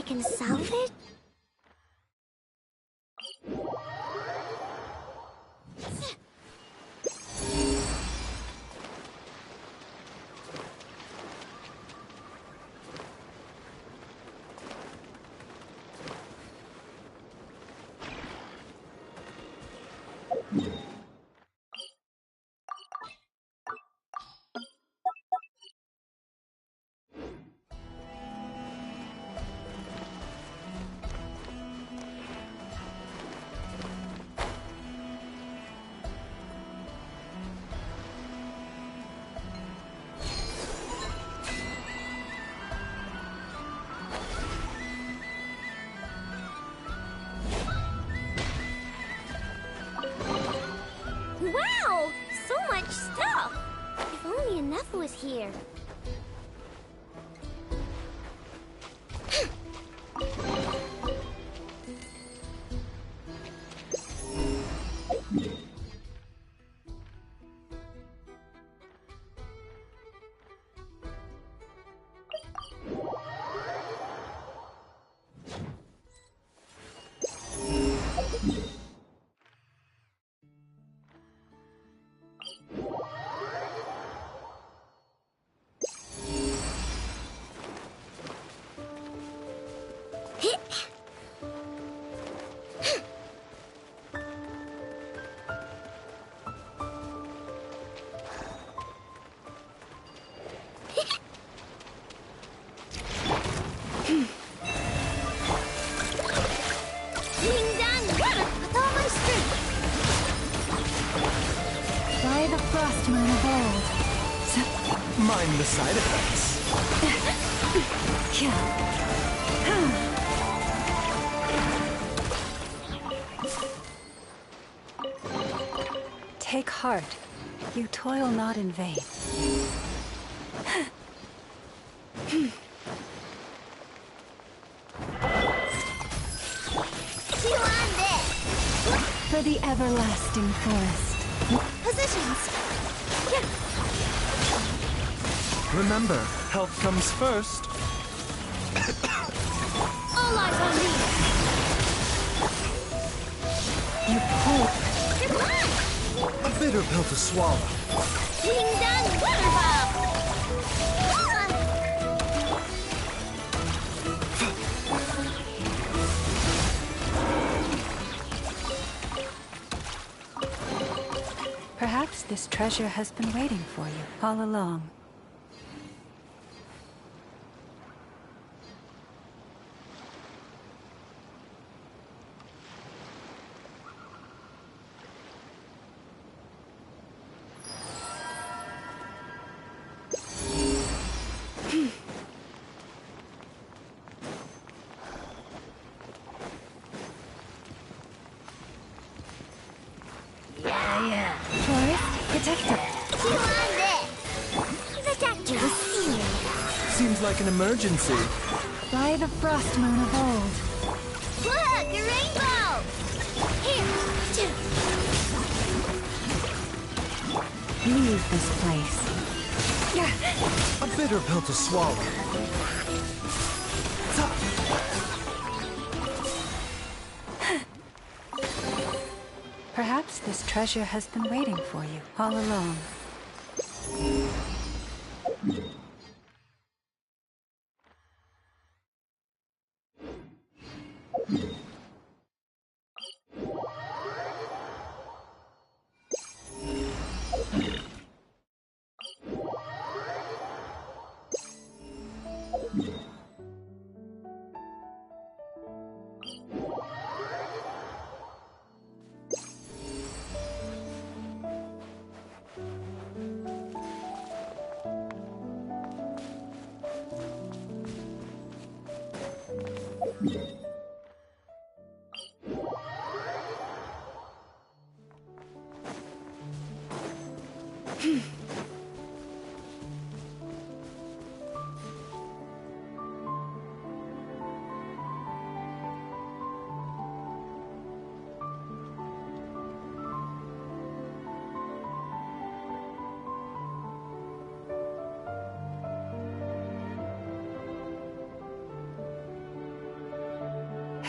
S9: I can solve it? Wow! So much stuff! If only enough was here.
S12: By the frost moon of old.
S7: Mind the side effects.
S12: Take heart. You toil not in vain. For the everlasting forest.
S9: Positions!
S7: Remember, health comes first.
S9: All eyes on me!
S12: You hope.
S7: A bitter pill to swallow.
S9: King Dun Weather Bob!
S12: Perhaps this treasure has been waiting for you all along.
S7: Seems like an emergency.
S12: By the frost moon of old.
S9: Look, a rainbow! Here!
S12: Leave this place.
S7: A bitter pill to swallow.
S12: Perhaps this treasure has been waiting for you all along.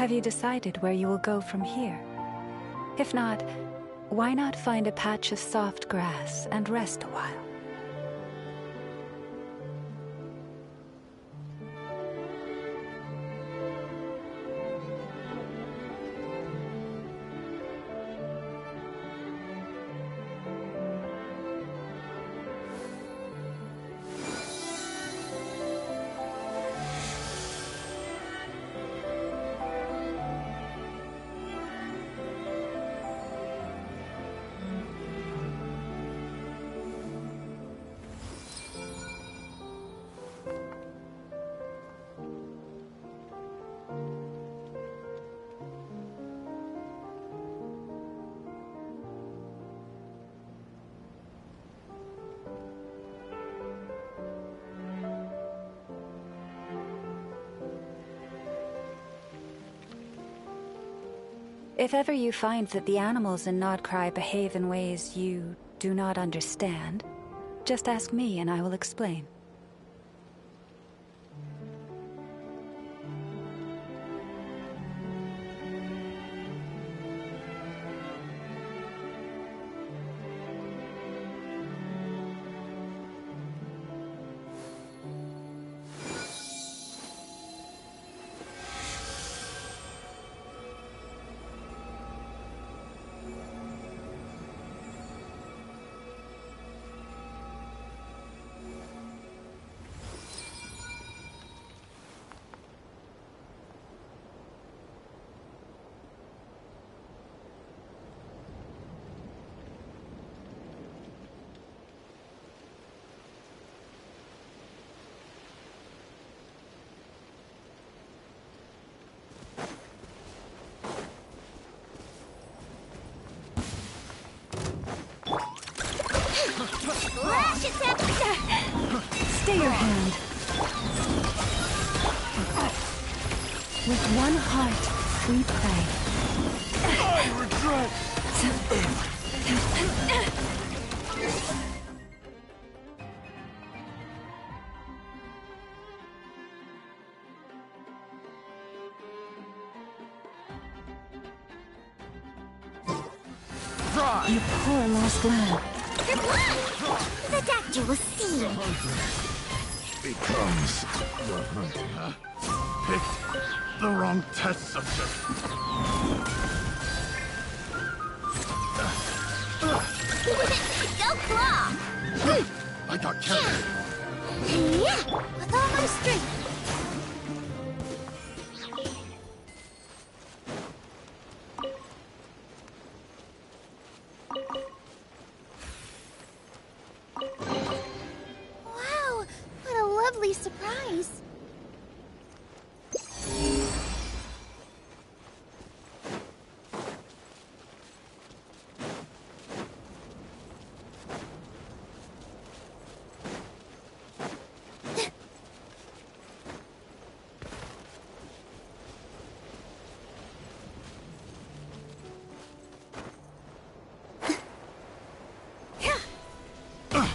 S12: Have you decided where you will go from here? If not, why not find a patch of soft grass and rest a while? If ever you find that the animals in Nod-Krai behave in ways you do not understand, just ask me and I will explain.
S1: Lash attack!
S12: Stay your hand. With one heart, we pray.
S13: I regret.
S12: You poor lost lamb.
S1: Your blood! The doctor will see.
S13: The hunter becomes the hunter. Picked the wrong test subject.
S1: Go claw!
S13: I got carried.
S1: Yeah, with all my strength. Wow, what a lovely surprise.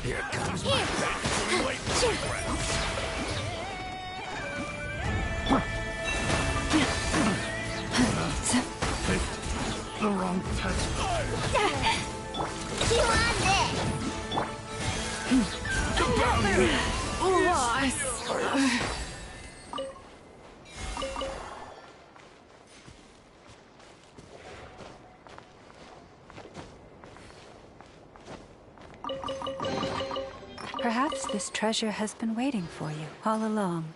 S13: Here comes my back to wait for ground. Picked the wrong test.
S1: You on this?
S12: Perhaps this treasure has been waiting for you all along.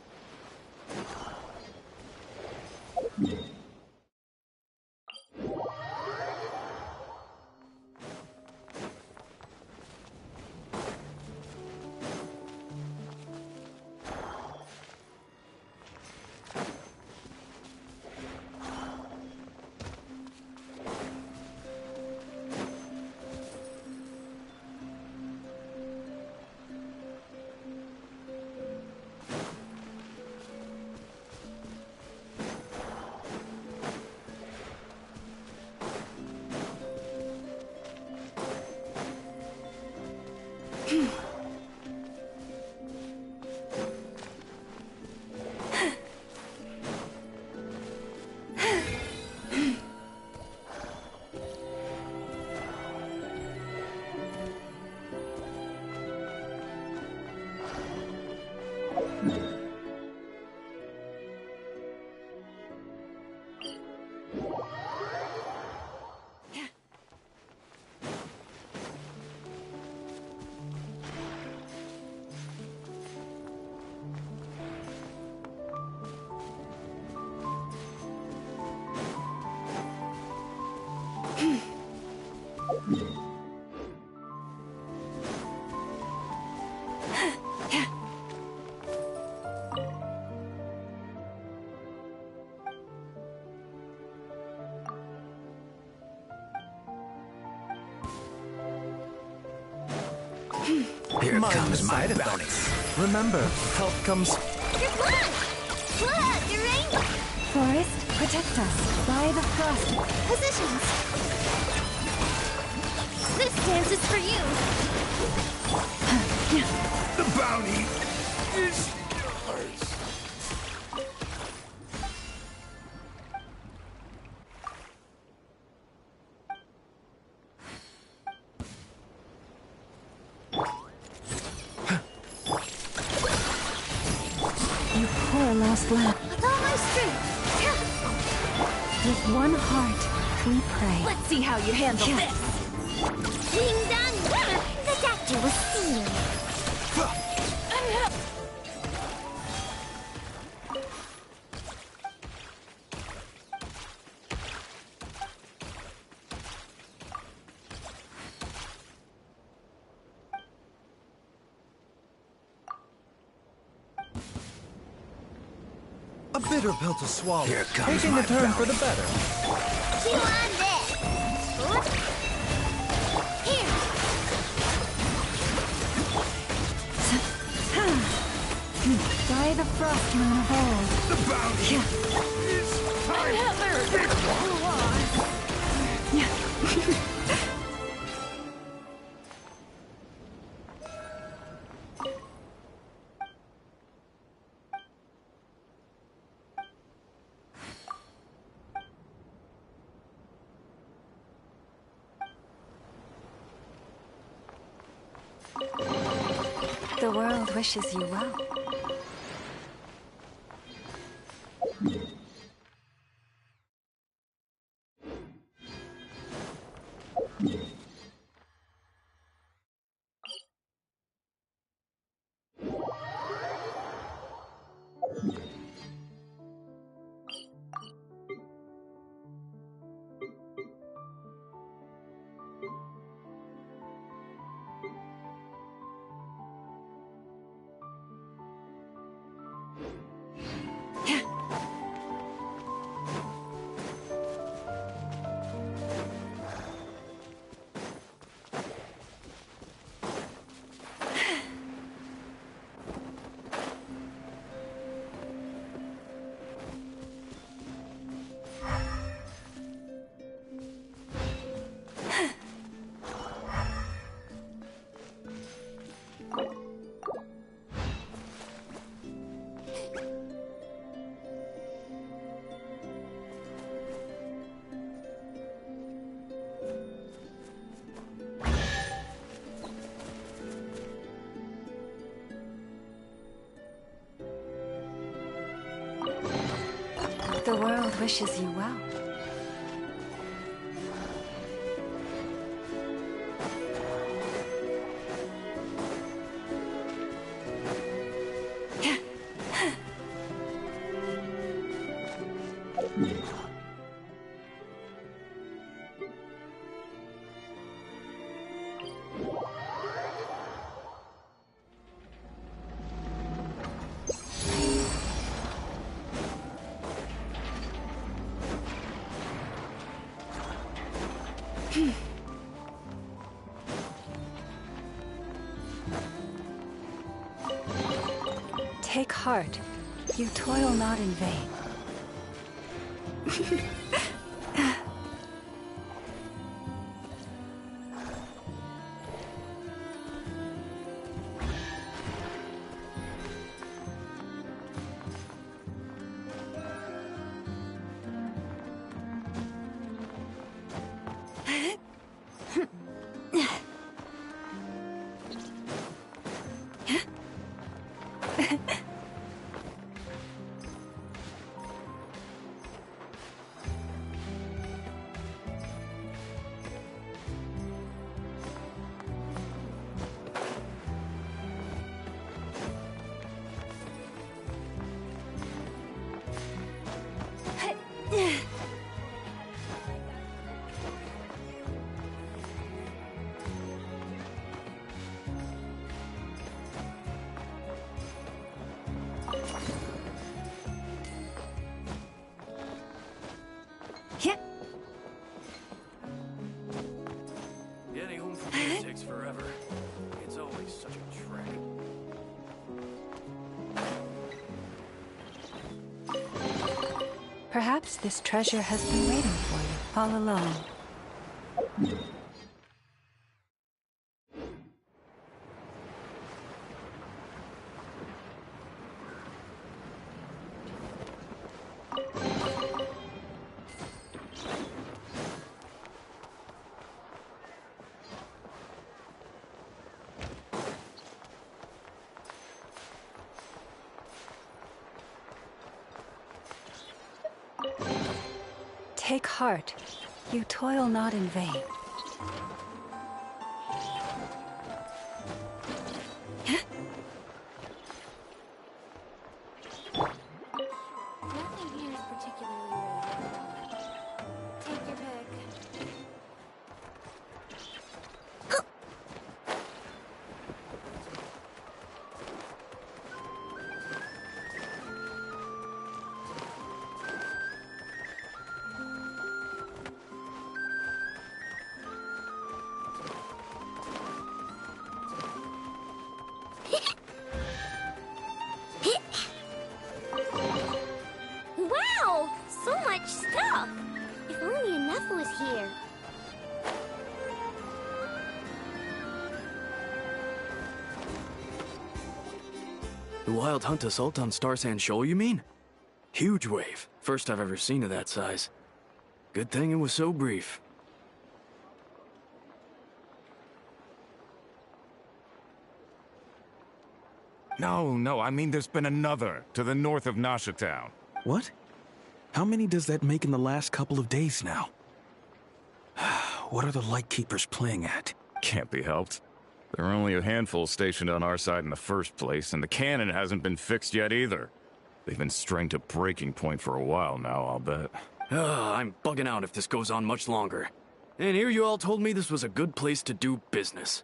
S13: Here comes my bounty.
S7: Remember, help comes.
S1: Your blood! Blood! Your rainbow!
S12: Forest, protect us by the frost.
S1: Positions! This dance is for you!
S13: The bounty is yours.
S12: You poor lost lamb.
S1: With all my strength!
S12: With one heart, we pray.
S2: Let's see how you handle this.
S1: Ding dong! The doctor will see you!
S7: A bitter pill to swallow.
S13: Here comes
S7: Taking
S13: my
S7: a turn for
S13: bounty.
S7: the better.
S1: Chew on this! Here!
S12: By the frost moon of old.
S13: The bounty is time. Big one.
S12: The world wishes you well. The world wishes you well. Take heart. You toil not in vain. Perhaps this treasure has been waiting for you all along. Take heart. You toil not in vain.
S2: Nothing here is particularly rare. Take your pick.
S9: Wow! So much stuff! If only enough was here.
S15: The Wild Hunt assault on Star Sand Shoal, you mean? Huge wave. First I've ever seen of that size. Good thing it was so brief.
S13: No, I mean there's been another to the north of Nasha Town.
S4: What? How many does that make in the last couple of days now? What are the Lightkeepers playing at?
S13: Can't be helped. There are only a handful stationed on our side in the first place, and the cannon hasn't been fixed yet either. They've been strained to breaking point for a while now, I'll bet.
S15: I'm bugging out if this goes on much longer. And here you all told me this was a good place to do business.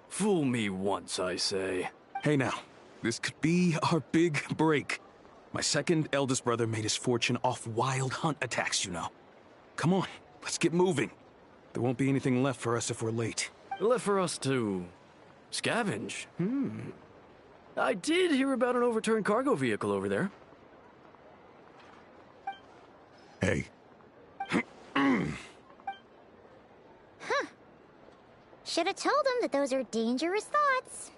S15: Fool me once, I say.
S4: Hey now, this could be our big break. My second eldest brother made his fortune off wild hunt attacks, you know. Come on, let's get moving. There won't be anything left for us if we're late.
S15: Left for us to scavenge? I did hear about an overturned cargo vehicle over there.
S13: Hey.
S1: Should have told him that those are dangerous thoughts.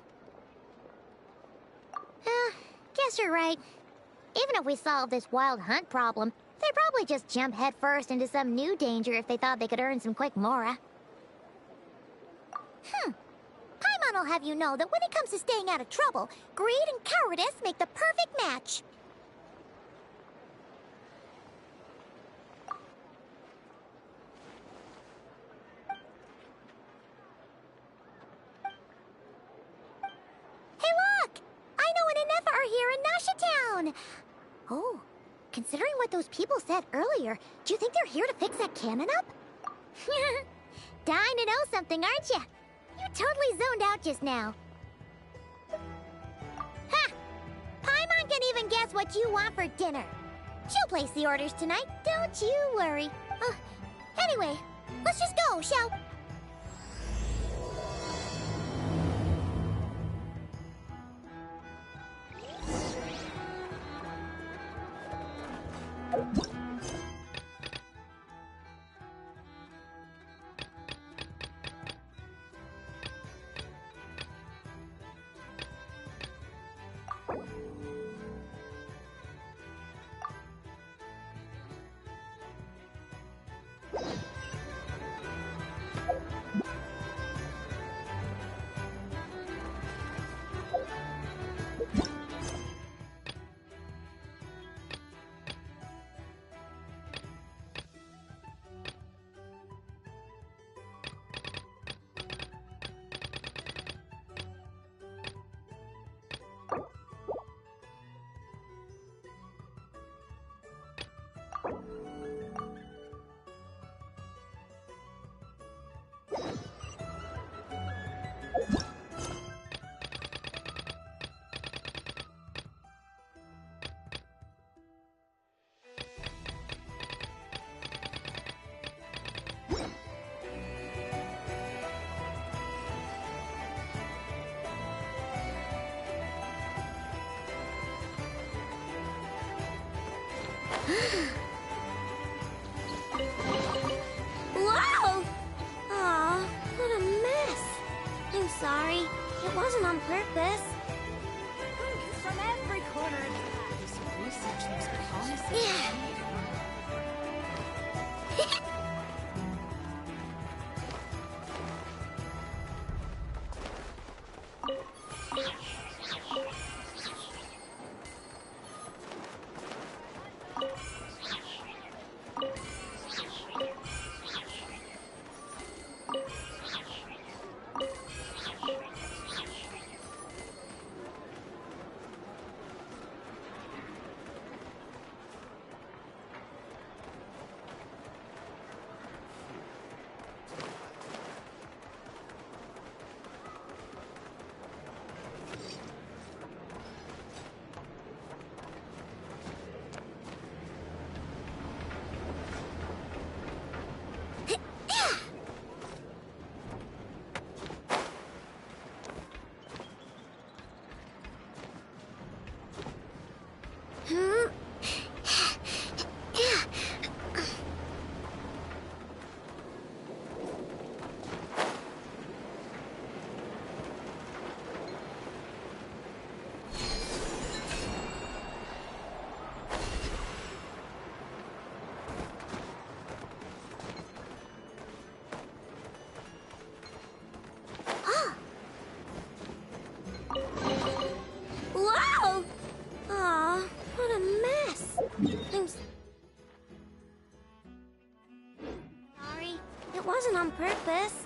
S1: Guess you're right. Even if we solve this wild hunt problem, they'd probably just jump headfirst into some new danger if they thought they could earn some quick mora. Paimon will have you know that when it comes to staying out of trouble, greed and cowardice make the perfect match. Hey look! I know an Inefa are here in Nasha Town! Oh, considering what those people said earlier, do you think they're here to fix that cannon up? Dying to know something, aren't you? You totally zoned out just now. Ha! Paimon can even guess what you want for dinner. She'll place the orders tonight, don't you worry. Anyway, let's just go, shall we?
S9: wasn't on purpose.
S2: From every corner of town. This research looks promising.
S9: Yeah. Wow! Aw, what a mess. I'm sorry. It wasn't on purpose.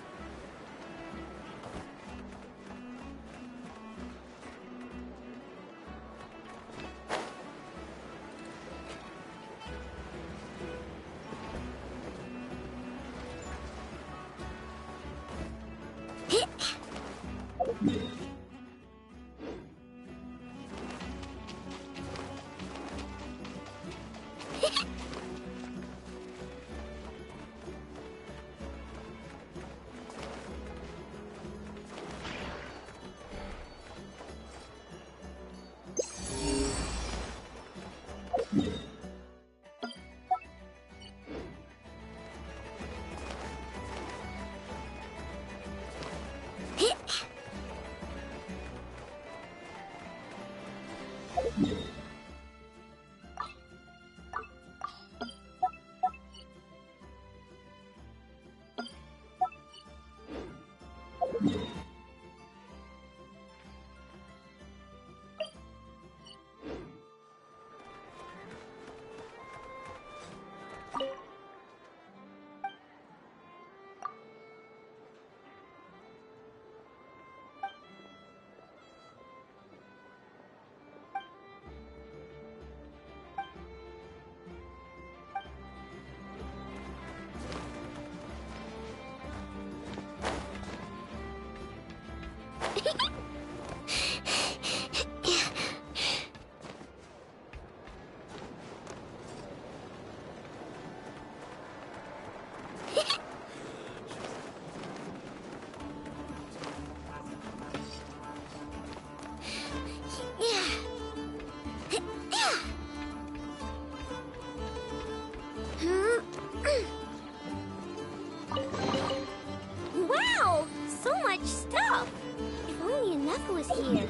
S9: Wow! So much stuff! If only enough was here.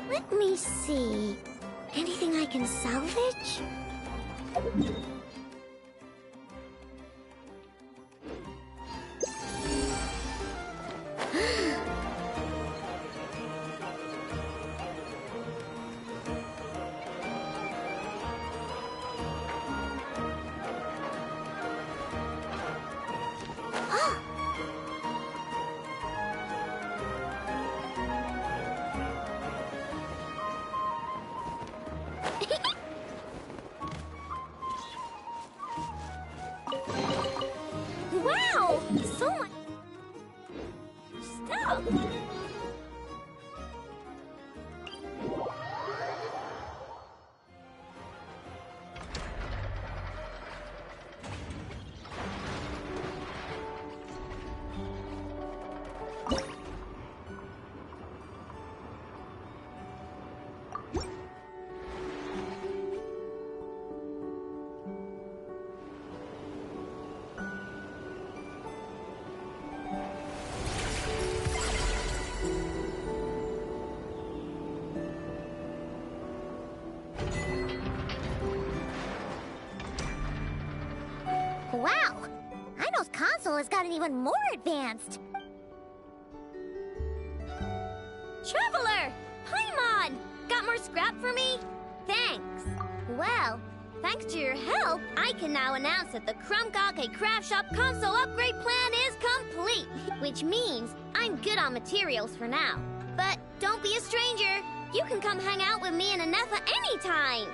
S9: Let me see. Anything I can salvage?
S1: council has gotten even more advanced.
S9: Traveler! Paimon! Got more scrap for me? Thanks. Well, thanks to your help, I can now announce that the Krumgake Craft Shop console upgrade plan is complete, which means I'm good on materials for now. But don't be a stranger. You can come hang out with me and Anefa anytime.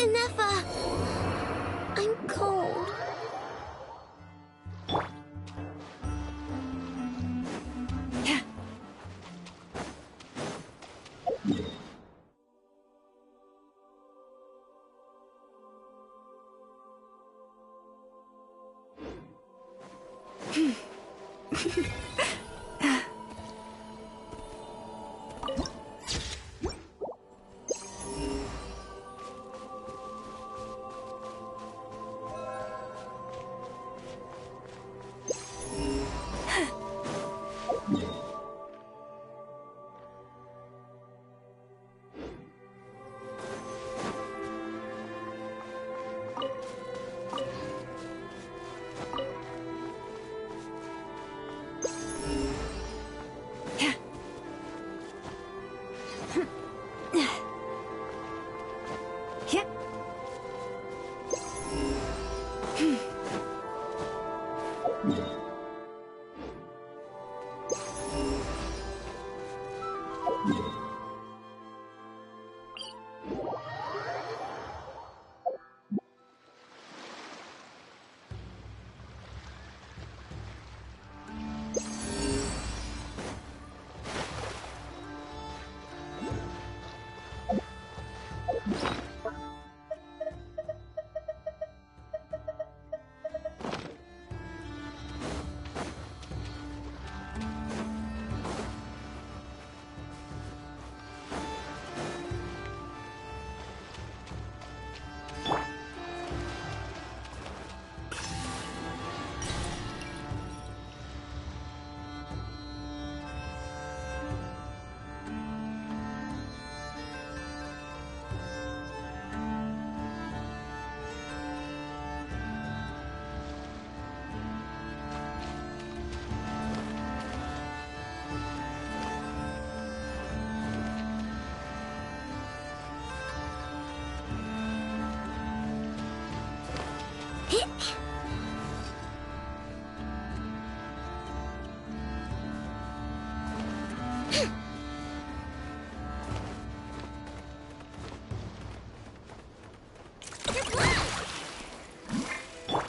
S9: Anefa! I'm cold.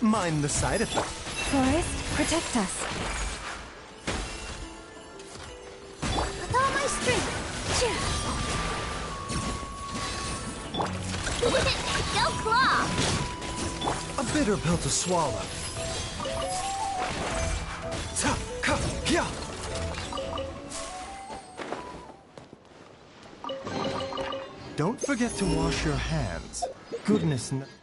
S7: Mind the side effect.
S12: Forest, protect us.
S1: With all my strength.
S9: Go Claw!
S7: A bitter pill to swallow. Don't forget to wash your hands. Goodness knows.